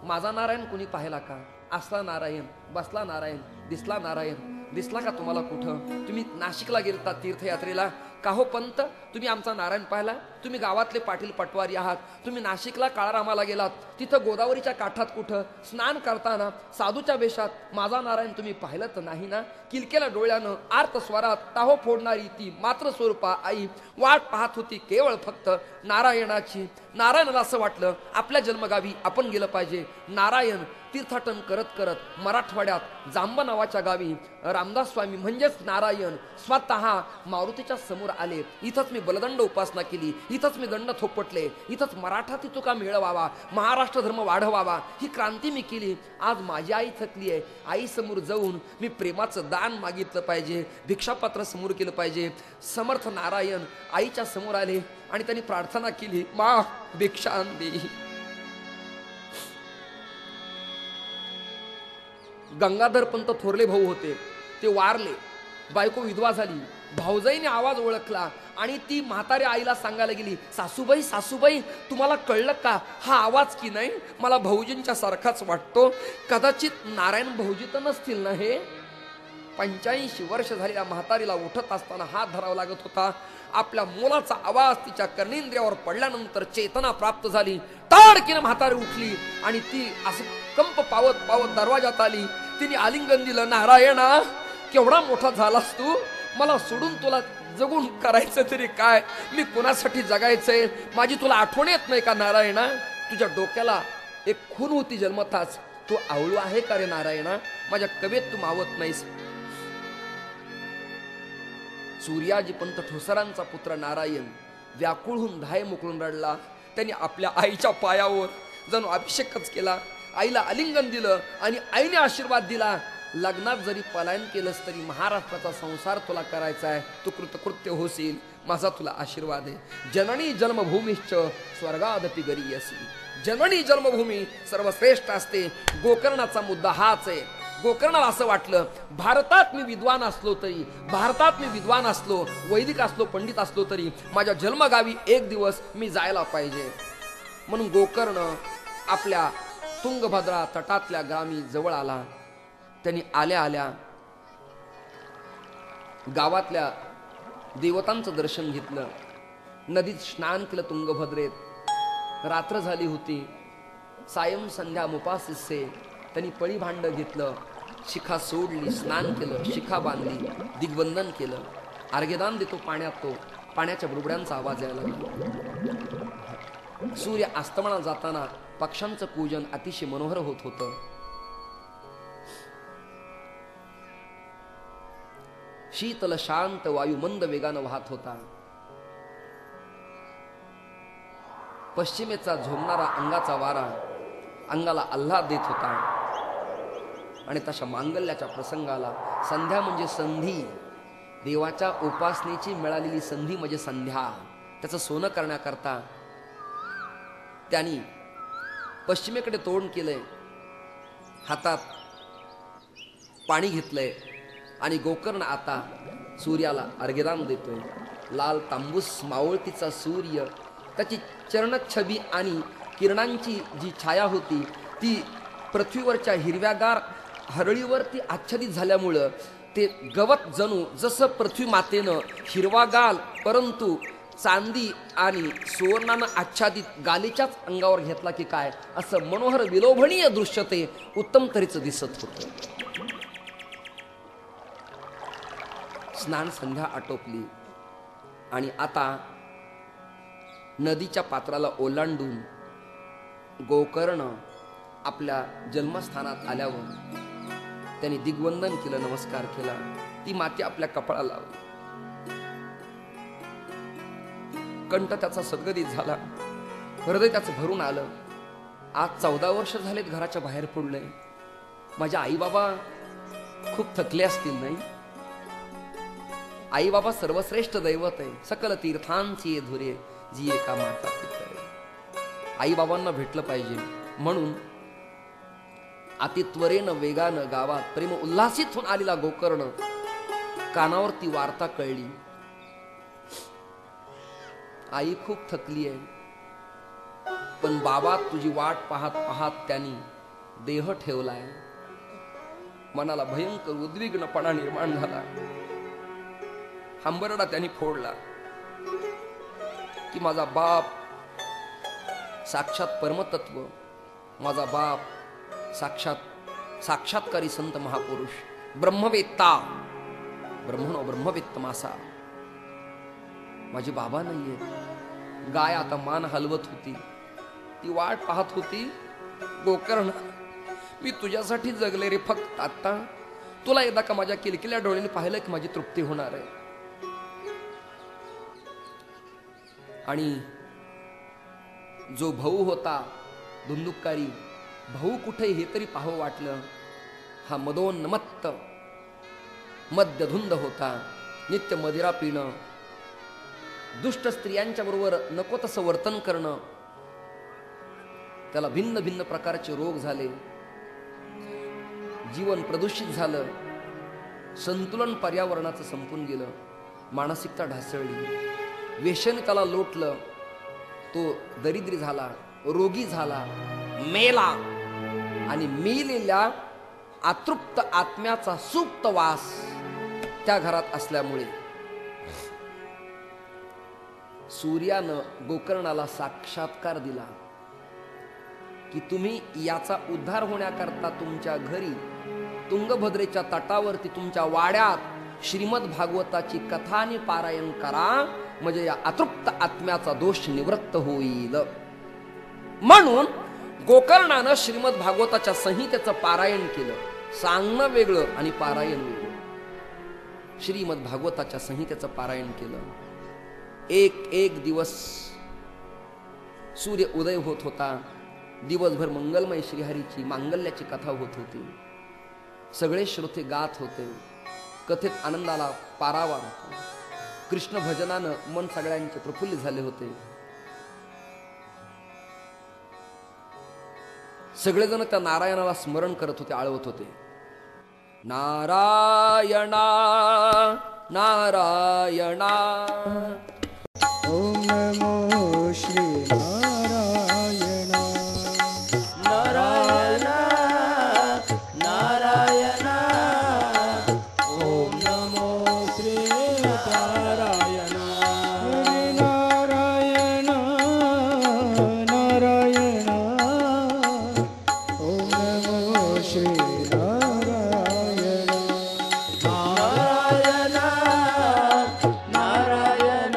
Speaker 1: माझा नारायण कोणी पाहिला का? असला नारायण, बसला नारायण, दिसला नारायण. दिसला का तुम्हाला कुठं? तुम्ही नाशिकला गेलता तीर्थयात्रेला का हो पंत? तुम्ही आमचा नारायण पाहिला? तुम्ही गावातले पाटील पटवारी आहात, तुम्ही नाशिकला काळारामाला गेलात, तिथं गोदावरीच्या काठात कुठं स्नान करताना साधूच्या वेशात माझा नारायण तुम्ही पाहिलं तर नाही ना? किलकेल्या डोळ्यानं आर्त स्वरात टाहो फोडणारी ती मात्र स्वरूपा आई वाट पाहत होती केवळ फक्त नारायणाची. नारायणाला असं वाटलं आपल्या जन्मगावी आपण गेलं पाहिजे. नारायण तीर्थाटन करत करत मराठवाड्यात जांब नावाच्या गावी रामदास स्वामी म्हणजेच नारायण स्वतः मारुतीच्या समोर आले. इथंच मी बलदंड उपासना केली, इथंच मी दंड थोपटले, इथंच मराठा तितुका मिळवावा, महाराष्ट्र धर्म वाढवावा, ही क्रांती मी केली. आज माझी आई थकली आहे, आई समोर जाऊन मी प्रेमाचं दान मागितलं पाहिजे, भिक्षापात्र समोर केलं पाहिजे. समर्थ नारायण आईच्या समोर आले आणि त्यांनी प्रार्थना केली, मा भिक्षान देही. गंगाधर पंत थोरले भाऊ होते, ते वारले, बायको विधवा झाली. भाऊजाईने आवाज ओळखला आणि ती म्हाताऱ्या आईला सांगायला गेली, सासूबाई सासूबाई तुम्हाला कळलं का? हा आवाज की नाही मला भाऊजींच्या सारखाच वाटतो. कदाचित नारायण भाऊजी तर नसतील ना हे? 85 वर्ष झालेल्या म्हातारीला उठत असताना हात धरावा लागत होता. आपल्या मुलाचा आवाज तिच्या कर्णेंद्रियावर पडल्यानंतर चेतना प्राप्त झाली. ताडकीनं म्हातारी उठली आणि ती असं कंप पावत पावत दरवाजात आली. तिने आलिंगन दिलं, नारायणा केवढा मोठा झालास तू, मला सोडून तुला जगून करायचं तरी काय? मी कोणासाठी जगायचंय? माझी तुला आठवण येत नाही का नारायणा? तुझ्या डोक्याला एक खून होती जन्मताच, तू आवळू आहे का रे नारायणा? माझ्या कवेत तू मावत नाहीस. सूर्याजी पंत ठोसरांचा पुत्र नारायण व्याकुळ होऊन धाय मोकळून रडला. त्यांनी आपल्या आईच्या पायावर जणू अभिषेकच केला, आईला आलिंगन दिलं आणि आईने आशीर्वाद दिला, लग्नात जरी पलायन केलंस तरी महाराष्ट्राचा संसार तुला करायचा आहे, तू कृतकृत्य होशील, माझा तुला आशीर्वाद आहे. जननी जन्मभूमीश्च स्वर्गादपि गरीयसी. जननी जन्मभूमी सर्वश्रेष्ठ असते. गोकर्णाचा मुद्दा हाच आहे. गोकर्णाला असं वाटलं, भारतात मी विद्वान असलो तरी, भारतात मी विद्वान असलो, वैदिक असलो, पंडित असलो तरी माझ्या जन्मगावी एक दिवस मी जायला पाहिजे. म्हणून गोकर्ण आपल्या तुंगभद्रा तटातल्या गावी जवळ आला. त्यांनी आल्या आल्या गावातल्या देवतांचं दर्शन घेतलं, नदीत स्नान केलं तुंगभद्रेत. रात्र झाली होती, सायं संध्या मुपासिसे. त्यांनी पळी भांड घेतलं, शिखा सोडली, स्नान केलं, शिखा बांधली, दिग्वंदन केलं, अर्घ्यदान देतो पाण्यात. तो पाण्याच्या बुडबुड्यांचा आवाज यायला लागला. सूर्य अस्तमनात जाताना पक्ष्यांचं पूजन अतिशय मनोहर होत होतं. शीतल शांत वायू मंद वेगानं वाहत होता. पश्चिमेचा झोमणारा अंगाचा वारा अंगाला आल्हाद देत होता. आणि तशा मांगल्याच्या प्रसंगाला संध्या म्हणजे संधी, देवाच्या उपासनेची मिळालेली संधी म्हणजे संध्या. त्याचं सोनं करण्याकरता त्यांनी पश्चिमेकडे तोंड केलंय, हातात पाणी घेतलंय आणि गोकर्ण आता सूर्याला अर्घ्यदान देतोय. लाल तांबूस मावळतीचा सूर्य, त्याची चरणछबी आणि किरणांची जी छाया होती ती पृथ्वीवरच्या हिरव्यागार हरळीवरती आच्छादित झाल्यामुळं ते गवत जणू जसं पृथ्वी मातेनं हिरवागाल परंतु चांदी आणि सुवर्णानं आच्छादित गालीच्याच अंगावर घेतला की काय, असं मनोहर विलोभनीय दृश्य ते उत्तम तऱ्हेचं दिसत होतं. स्नान संध्या आटोपली आणि आता नदीच्या पात्राला ओलांडून गोकर्ण आपल्या जन्मस्थानात आल्यावर त्यांनी दिग्वंदन केलं, नमस्कार केला. ती माती आपल्या कपाळाला लावली. कंठ त्याचा सद्गदित झाला, हृदय त्याचं भरून आलं. आज 14 वर्ष झालेत घराच्या बाहेर पडले. माझे आई बाबा खूप थकले असतील नाही? आई बाबा सर्वश्रेष्ठ दैवत आहे, सकल तीर्थांची धुरे जी एका माता पितरे. आई बाबांना भेटलं पाहिजे म्हणून अतित्वरेनं वेगानं गावात प्रेम उल्हासित होऊन आलेला गोकर्ण कानावर ती वार्ता कळली. आई खूप थकली आहे, पण बाबा तुझी वाट पाहत पाहत त्यांनी देह ठेवलाय. मनाला भयंकर उद्विग्नपणा निर्माण झाला. हंबरडा त्यांनी फोडला की माझा बाप साक्षात परमतत्व, माझा बाप साक्षात्कारी संत महापुरुष, ब्रह्मवेत्ता, ब्रह्मणो ब्रह्मवेत्त मासा. माझे बाबा नाहीये. गाय आता मान हलवत होती, ती वाट पाहत होती. गोकर्ण, मी तुझ्यासाठी जगले रे, फक्त आता तुला एकदा का माझ्या किलकिल्या डोळ्यांनी पाहिलं की माझी तृप्ती होणार आहे. आणि जो भाऊ होता धुंदुककारी, भाऊ कुठे हे तरी पाहावं वाटलं. हा मदोन्मत्त मद्यधुंद होता, नित्य मदिरा पिणं, दुष्ट स्त्रियांच्या बरोबर नको तसं वर्तन करणं. त्याला भिन्न भिन्न प्रकारचे रोग झाले, जीवन प्रदूषित झालं, संतुलन पर्यावरणाचं संपून गेलं, मानसिकता ढासळली, व्यसनी त्याला लोटलं, तो दरिद्री झाला, रोगी झाला, मेला. आणि मेलेल्या अतृप्त आत्म्याचा सुप्त वास त्या घरात असल्यामुळे सूर्यानं गोकर्णाला साक्षात्कार दिला की तुम्ही याचा उद्धार होण्याकरता तुमच्या घरी तुंगभद्रेच्या तटावरती तुमच्या वाड्यात श्रीमद भागवताची कथाने पारायण करा, म्हणजे या अतृप्त आत्म्याचा दोष निवृत्त होईल. म्हणून गोकर्णानं श्रीमद भागवताच्या संहितेचं पारायण केलं. सांगणं वेगळं आणि पारायण वेगळं. श्रीमद भागवताच्या संहितेचं पारायण केलं. एक दिवस सूर्य उदय होत होता. दिवसभर मंगलमय श्रीहरीची मांगल्याची कथा होत होती. सगळे श्रोते गात होते. कथेत आनंदाला पारावा होता. कृष्ण भजनानं मन सगळ्यांचे प्रफुल्लित झाले होते. सगळेजण त्या नारायणाला स्मरण करत होते, आळवत होते. नारायणा नारायणा।
Speaker 2: ओम नमो श्री नारायण
Speaker 3: नारायण नारायण ओम नमो श्री नारायण
Speaker 2: नारायण नारायण ओम नमो श्री नारायण
Speaker 3: नारायण नारायण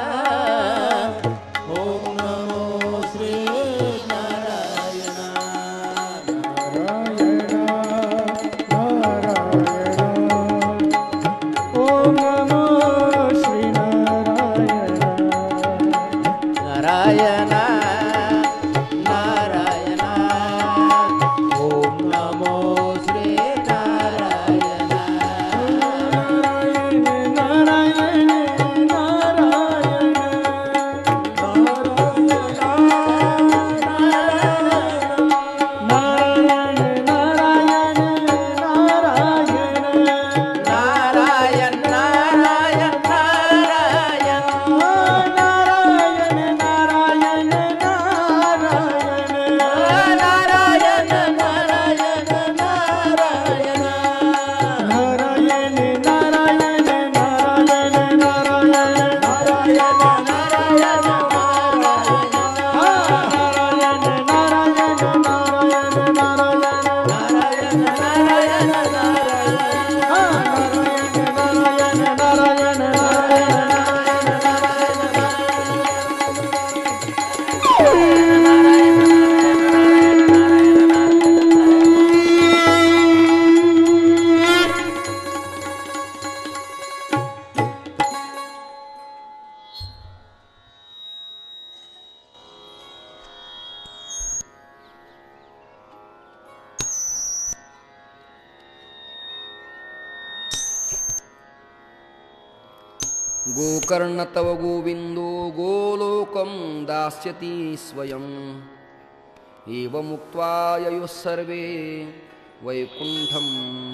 Speaker 3: ओम नमो श्री नारायण
Speaker 2: नारायण नारायण ओम नमो श्री नारायण
Speaker 3: नारायण नारायण ओम नमो श्री नारायण
Speaker 2: नारायण नारायण नारायण नारायण
Speaker 3: नारायण नारायण नारायण
Speaker 1: गोकर्ण तव गोविंदो गोलोकं दास्यति स्वयं एवमुक्त्वा ययुः सर्वे वैकुंठं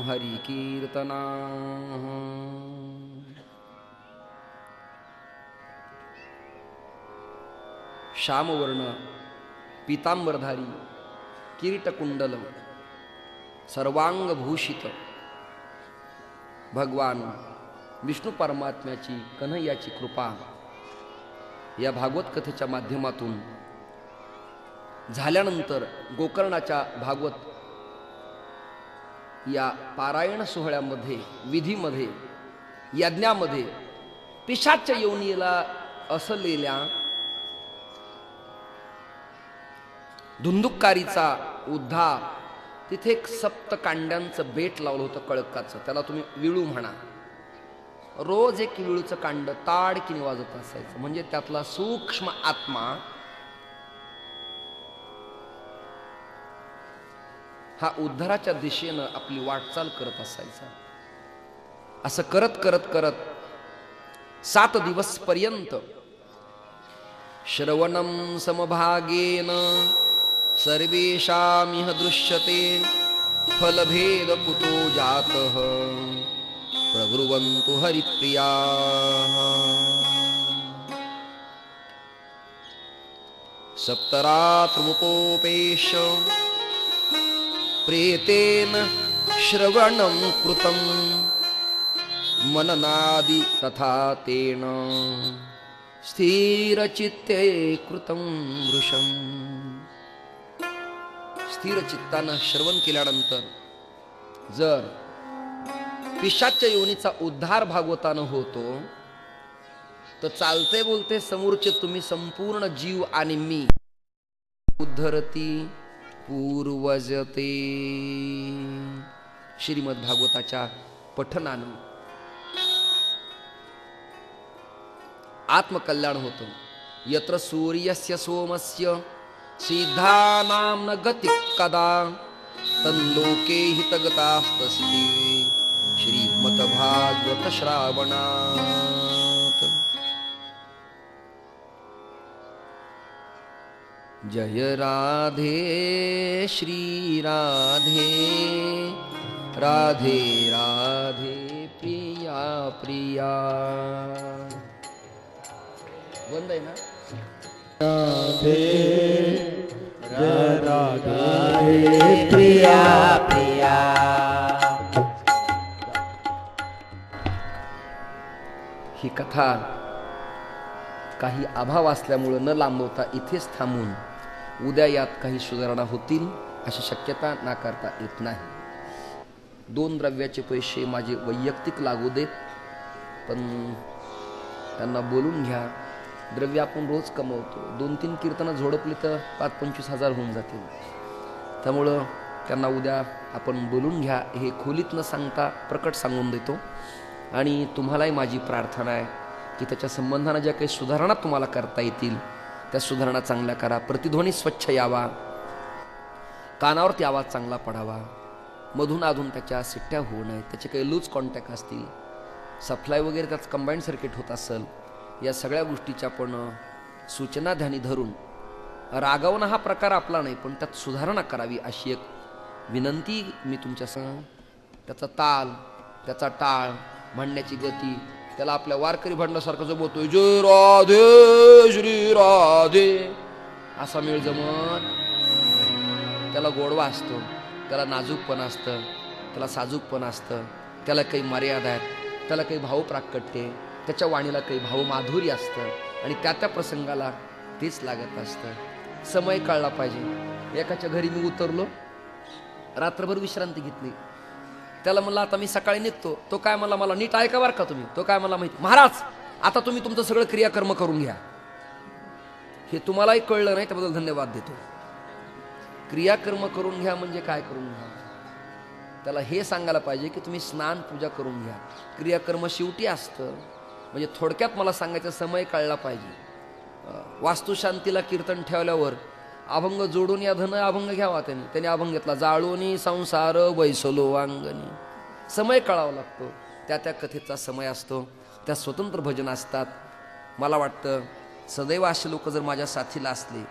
Speaker 1: हरिकीर्तना। श्यामवर्ण पीतांबरधारी किरीटकुंडल सर्वांगभूषित भगवान विष्णू परमात्म्याची कन्हैयाची कृपा या भागवत कथेच्या माध्यमातून झाल्यानंतर गोकर्णाच्या भागवत या पारायण सोहळ्यामध्ये विधीमध्ये यज्ञामध्ये पिशाच योनीला असलेल्या धुंदुक्कारीचा उद्धार तिथे एक सप्तकांड्यांचं बेट लावलं होतं कळकाचं, त्याला तुम्ही विळू म्हणा. रोज एक विळूचं कांड ताडकीने वाजत असायचं, म्हणजे त्यातला सूक्ष्म आत्मा हा उद्धाराच्या दिशेनं आपली वाटचाल करत असायचा. असं करत करत करत 7 दिवस पर्यंत श्रवणं समभागेन सर्वेषामिह दृश्यते फलभेद कुतो जातः प्रब्रुवन्तु हरिप्रियाः. सप्तरात्रमुपोपेश प्रेतेन श्रवणं कृतं मननादि तथा तेन स्थिरचित्ते कृतं वृषम्. स्थिर चित्तानं श्रवण केल्यानंतर जर पिशाच्य योनीचा उद्धार भागवतानं होतो तर चालते बोलते समोरचे तुम्ही संपूर्ण जीव आणि मी उद्धरती पूर्वजते. श्रीमद भागवताच्या पठनानं आत्मकल्याण होतं. यत्र सूर्यस्य सोमस्य सिद्धानां न गति कदा तन्लोके हितगतास्तस्ते श्रीमद्भागवत श्रावणात्. जय राधे श्री राधे राधे राधे प्रिया प्रिया. बंद आहे ना.
Speaker 3: राधे राधे प्रिया प्रिया.
Speaker 1: ही कथा काही अभाव असल्यामुळं न लांबवता इथेच थांबून उद्या यात काही सुधारणा होतील अशी शक्यता नाकारता येत नाही. 2 द्रव्याचे पैसे माझे वैयक्तिक लागू देत, पण त्यांना बोलून घ्या. द्रव्य आपण रोज कमवतो. 2-3 कीर्तनं झोडपली तर 5-25 हजार होऊन जातील. त्यामुळं त्यांना उद्या आपण बोलून घ्या हे खोलीत न सांगता प्रकट सांगून देतो. आणि तुम्हालाही माझी प्रार्थना आहे की त्याच्या संबंधानं ज्या काही सुधारणा तुम्हाला करता येतील त्या सुधारणा चांगल्या करा. प्रतिध्वनी स्वच्छ यावा, कानावरती आवाज चांगला पडावा, मधून अधून त्याच्या सिट्ट्या होऊ नयेत, त्याचे काही लूज कॉन्टॅक्ट असतील, सप्लाय वगैरे त्याचं कंबाईंड सर्किट होत असेल, या सगळ्या गोष्टीच्या पण सूचना ध्यानी धरून रागावणं हा प्रकार आपला नाही, पण त्यात सुधारणा करावी अशी एक विनंती मी तुमच्यासमोर. त्याचा ताल, त्याचा टाळ, म्हणण्याची गती, त्याला आपल्या वारकरी भांडण्यासारखं जो बोलतोय जय राधे श्री राधे असा मेळ जमत. त्याला गोडवा असतो, त्याला नाजूकपण असतं, त्याला साजूकपण असतं, त्याला काही मर्यादा आहेत, त्याला काही भाव प्राकट्य, त्याच्या वाणीला काही भाव माधुर्य असतं आणि त्या प्रसंगाला तेच लागत असतं. समय कळला पाहिजे. एकाच्या घरी मी उतरलो, रात्रभर विश्रांती घेतली. त्याला म्हणलं आता मी सकाळी निघतो. तो काय मला मला नीट ऐका बरं का तुम्ही. तो काय मला माहिती, महाराज आता तुम्ही तुमचं सगळं क्रियाकर्म करून घ्या. हे तुम्हालाही कळलं नाही त्याबद्दल धन्यवाद देतो. क्रियाकर्म करून घ्या म्हणजे काय करून घ्या? त्याला हे सांगायला पाहिजे की तुम्ही स्नान पूजा करून घ्या. क्रियाकर्म शेवटी असतं. म्हणजे थोडक्यात मला सांगायचा समय कळला पाहिजे. वास्तुशांतीला कीर्तन ठेवल्यावर अभंग जोडून या धन अभंग घ्यावा. त्याने अभंग घेतला जाळोनी संसार बैसलो अंगणी. समय कळावा लागतो. त्या कथेचा समय असतो. त्या स्वतंत्र भजन असतात. मला वाटतं सदैव असे लोक जर माझ्या साथीला असले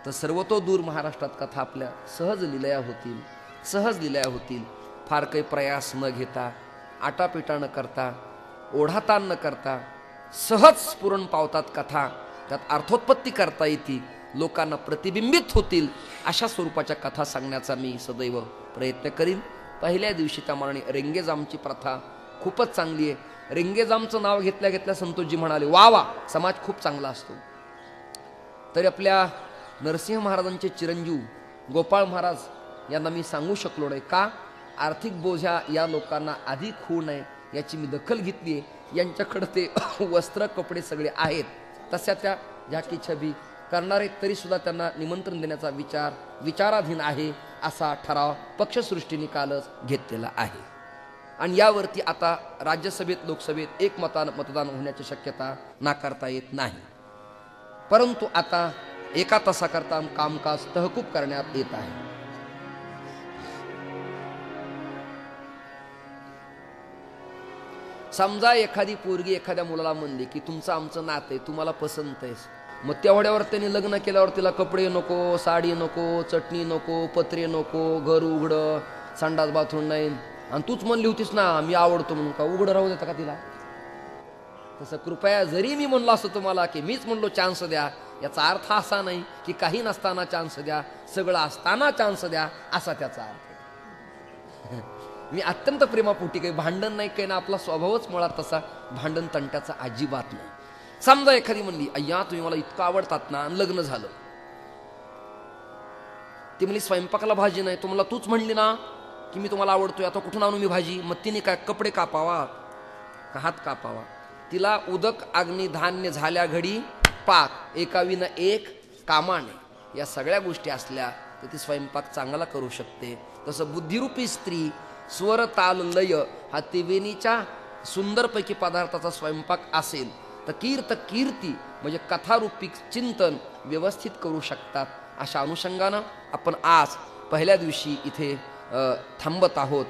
Speaker 1: तर सर्वतो दूर महाराष्ट्रात कथा आपल्या सहज लिलया होतील, सहज लिलया होतील. फार काही प्रयास न घेता, आटापिटा न करता, ओढाताण न करता सहज स्फुरण पावतात कथा. त्यात अर्थोत्पत्ती करता येते, लोकांना प्रतिबिंबित होतील अशा स्वरूपाच्या कथा सांगण्याचा मी सदैव प्रयत्न करीन. पहिल्या दिवशी त्यामानाने रेंगेजामची प्रथा खूपच चांगली आहे. रेंगेजामचं नाव घेतल्या घेतल्या संतोषजी म्हणाले वा वा, समाज खूप चांगला असतो. तरी आपल्या नरसिंह महाराजांचे चिरंजीव गोपाळ महाराज यांना मी सांगू शकलो नाही. का? आर्थिक बोझ्या या लोकांना अधिक होऊ नये याची मी दखल घेतली आहे. यांच्याकडे ते वस्त्र कपडे सगळे आहेत, तशा त्या झाकी छबी करणारे, तरी सुद्धा त्यांना निमंत्रण देण्याचा विचाराधीन आहे असा ठराव पक्षसृष्टीने कालच घेतलेला आहे. आणि यावरती आता राज्यसभेत लोकसभेत एकमतानं मतदान होण्याची शक्यता नाकारता येत नाही. परंतु आता 1 तासाकरता कामकाज तहकूब करण्यात येत आहे. समजा एखादी पोरगी एखाद्या मुलाला म्हणली की तुमचं आमचं नातं आहे, तुम्हाला पसंत आहेस, मग तेवढ्यावर त्यांनी लग्न केल्यावर तिला कपडे नको, साडी नको, चटणी नको, पत्रे नको, घर उघडं, संडास बाथरूम नाही, आणि तूच म्हणली होतीस ना मी आवडतो म्हणून, का उघडं राहू देता का तिला? तसं कृपया जरी मी म्हणलो असतो तुम्हाला की मीच म्हणलो चान्स द्या, याचा अर्थ असा नाही की काही नसताना चान्स द्या, सगळं असताना चान्स द्या असा त्याचा अर्थ. मी अत्यंत प्रेमापोटी, काही भांडण नाही, काही ना, आपला स्वभावच मुळात तसा भांडण तंट्याचा अजिबात नाही. समजा एखादी म्हणली अय्या तुम्ही मला इतकं आवडतात ना, आणि लग्न झालं, ती म्हणली स्वयंपाकाला भाजी नाही, तुम्हाला तूच म्हणली ना की मी तुम्हाला आवडतोय, आता कुठून आणू मी भाजी? मग तिने काय कपडे कापावा का हात कापावा? तिला उदक अग्नी धान्य झाल्या घडी पाक, एकाविना एक कामाने, या सगळ्या गोष्टी असल्या तर ती स्वयंपाक चांगला करू शकते. तसं बुद्धिरूपी स्त्री स्वर ताल लय हा त्रिवेणीच्या सुंदरपैकी पदार्थाचा स्वयंपाक असेल तर कीर्ती म्हणजे कथारूपी चिंतन व्यवस्थित करू शकतात. अशा अनुषंगानं आपण आज पहिल्या दिवशी इथे थांबत आहोत.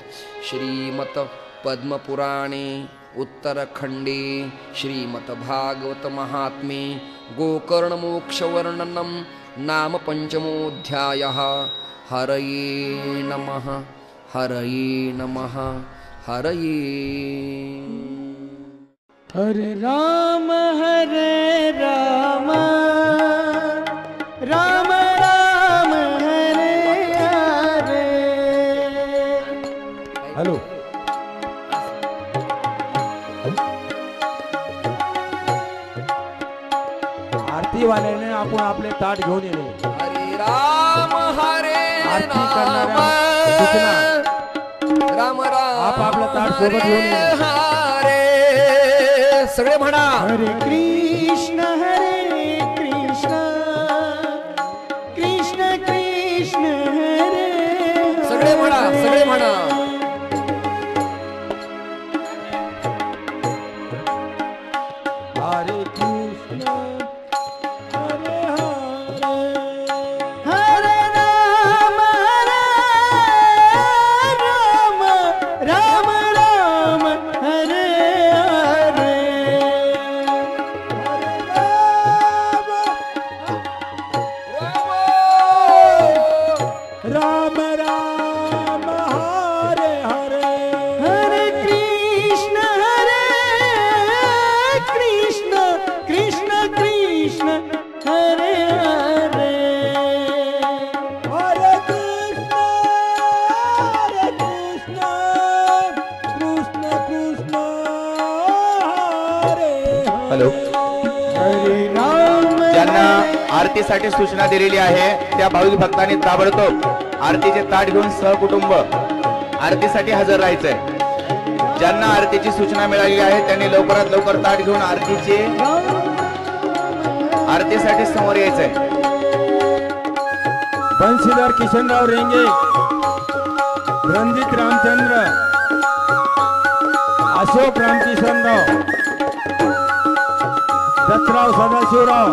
Speaker 1: श्रीमत पद्मपुराणे उत्तरखंडे श्रीमत भागवत महात्मे गोकर्ण मोक्षवर्णनम नाम पंचमोऽध्यायः. हरये नमः. हरये नमः हरये।
Speaker 2: हरे राम राम राम हरे हरे। हॅलो, आरती वाल्याने आपण आपले ताट घेऊन येणे.
Speaker 1: हरे राम
Speaker 2: आरती करणाऱ्या सूचना
Speaker 1: राम राम
Speaker 2: आप आपलं ताट सोबत घेऊन ये.
Speaker 1: हरे सगळे म्हणा.
Speaker 2: हरे कृष्ण कृष्ण कृष्ण हरे.
Speaker 1: सगळे म्हणा, सगळे म्हणा.
Speaker 2: हरे कृष्ण हरे हरे. हरे राम राम राम हरे हरे. राम राम हरे हरे. हरे कृष्ण कृष्ण कृष्ण हरे हरे. हरे कृष्ण कृष्ण कृष्ण हरे.
Speaker 4: हॅलो,
Speaker 2: हरे राम.
Speaker 4: ज्यांना आरतीसाठी सूचना दिलेली आहे त्या भाविक भक्तांनी ताबडतोब आरतीचे ताट घेऊन सहकुटुंब आरतीसाठी हजर राहायचंय. ज्यांना आरतीची सूचना मिळालेली आहे त्यांनी लवकरात लवकर ताट घेऊन आरतीसाठी समोर यायचंय.
Speaker 2: बंशीधर किशनराव रेंगे, रणजित रामचंद्र, अशोक रामकिशनराव, दत्तराव सदाशिवराव,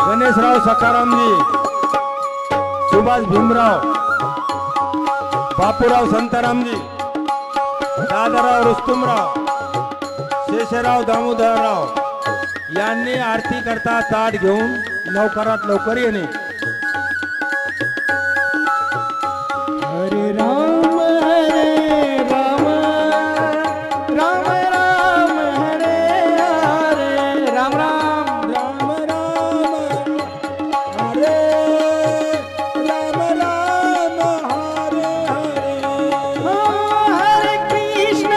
Speaker 2: गणेशराव सखारामजी, सुभाष भीमराव, बापूराव संतारामजी, दादाराव रुस्तुमराव, शेषराव दामोदरराव यांनी आरती करता ताट घेऊन लवकरात लवकर येणे. हरे राम राम राम हरे हरे. राम राम राम हरे. राम हरे हरे. हरे कृष्ण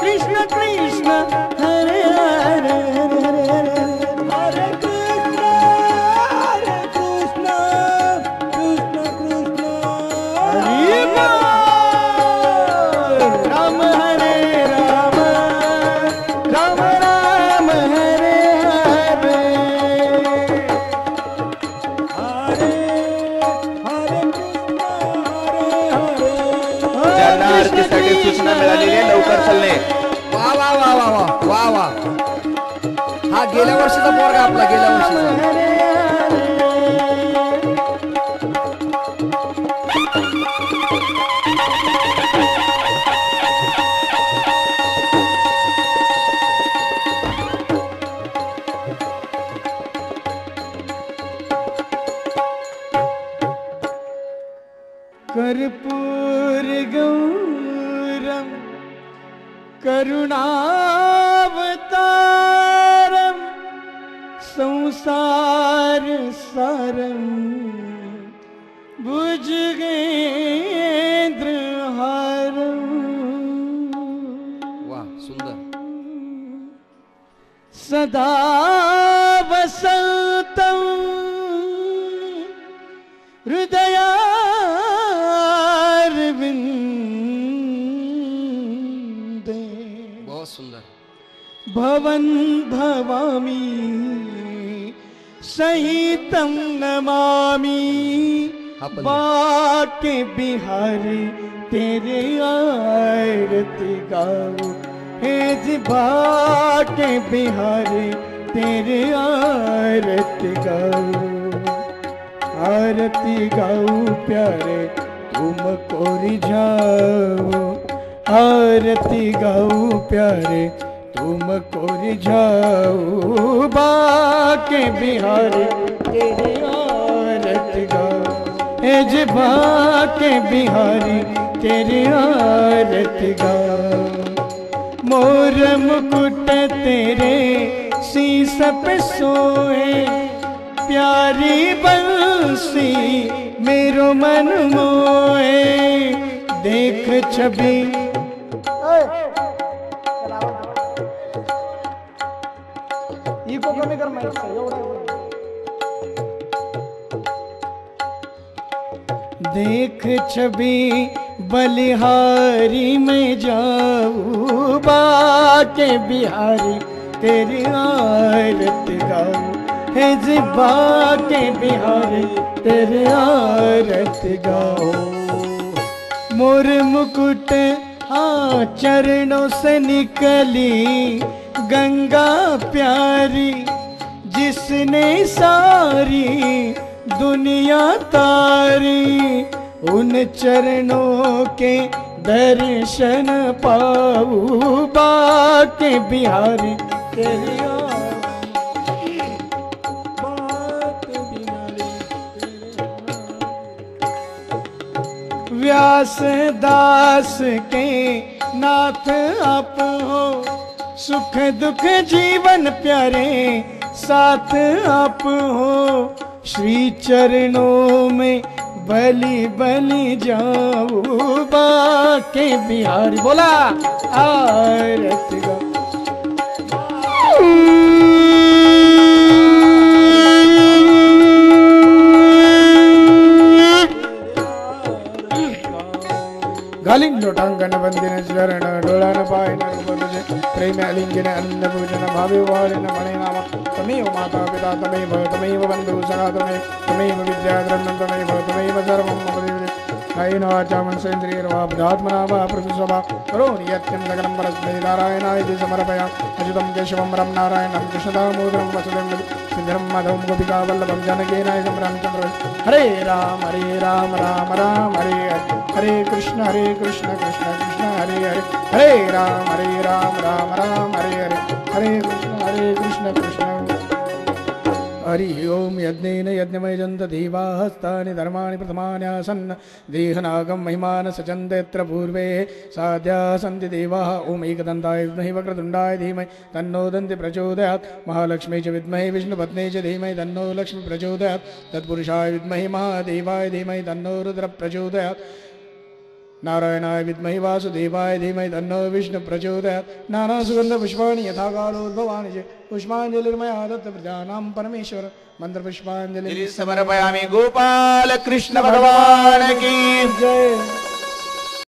Speaker 2: कृष्ण कृष्ण हरे हरे. हरे कृष्ण कृष्ण कृष्ण हरे राम. हरे राम राम हरे हरे. हरे हरे कृष्ण हरे हरे.
Speaker 4: ज्यांना आरतीसाठी सूचना मिळालेली आहे लवकर चालणे.
Speaker 1: वा वा वा वा वा वा वा. हा गेल्या वर्षीचा पोरगा आपला, गेल्या वर्षीचा.
Speaker 2: कर्पूर गौरम करुणावतारम संसार सारम भुजगेंद्र हारम.
Speaker 1: वा, सुंदर.
Speaker 2: सदा वसंतं हृदयारविंदे.
Speaker 1: बहुत सुंदर.
Speaker 2: भवन भवामी सहितं नमामि.
Speaker 1: आपण
Speaker 2: बाके बिहारी तेरे आरती गाओ. हे जी बाके बिहारी तेरे आरती गाओ. आरती गाओ प्यारे तुमको रिझाओ. आरती गाओ प्यारे तुमको रिझाओ. बाके बिहारी तेरे आरती एजबा के बिहारी तेरी आरती गाऊं। मोर मुकुट तेरे शीस पे सोए, प्यारी बंसी मेरो मन मोए। देख छवि कमी कर देख छवि बलिहारी में जाऊं, बाके बिहारी तेरी आरती गाऊं। है जिबा के बिहारी तेरी आरती गाऊं। मोर मुकुट हाँ चरणों से निकली गंगा प्यारी, जिसने सारी दुनिया तारी। उन चरणों के दर्शन पाऊं, बाके बिहारी तेरी व्यास दास के नाथ आप हो, सुख दुख जीवन प्यारे साथ आप हो। श्री चरणों में बलि बलि जाऊं, बाके बिहारी बोला आरती गा। गालिंग लोटांगन बंदिन चरण डोलान पायन उपदजे, प्रेम अलिंगन अन्न पूजन भावे वालिन मणे नाम। तमेव माता पिता तमेव बंधु सखा तमेव विद्या द्रव्यं तमेव सर्वं मम देवते। कायेन वाचा मनसेन्द्रियैर्वा बुद्ध्यात्मना वा प्रकृतिस्वभा करोमि यत्किं सकलं परस्मै नारायणाय इति समर्पयामि। अच्युतं केशवं रं नारायणं कृष्णदामोदरं वसुदेवं सुन्दरं माधवं गोपिकावल्लभं जानकीनायकं रामचन्द्रं। हरे राम राम राम हरे हरे, हरे कृष्ण कृष्ण कृष्ण हरे हरे, हरे राम राम हरे हरे, हरे कृष्ण कृष्ण। हरि ओम यज्ञेन यज्ञमयजन्त देवास्तानि धर्माणि प्रथमानि आसन्, देहनागं महिमान सचन्ते यत्र पूर्वे साध्या सन्ति देवाः। ओम एकदन्ताय विद्महे वक्रतुण्डाय धीमहि तन्नो दन्ति प्रचोदयात्। महालक्ष्मी च विद्महे विष्णुपत्नी च धीमहि तन्नो लक्ष्मी प्रचोदयात्। तत्पुरुषाय विद्महे महादेवाय धीमहि तन्नो रुद्र प्रचोदयात्। नारायणाय विद्महे वासुदेवाय धीमहि तन्नो विष्णु प्रचोदयात्। नाना सुगंध पुष्पाणि यथा कालोद्भवानि च पुष्पांजलिर्मया दत्त प्रजानां परमेश्वर। मंत्र पुष्पांजलि
Speaker 4: समर्पयामि। गोपाल कृष्ण भगवान की
Speaker 2: जय।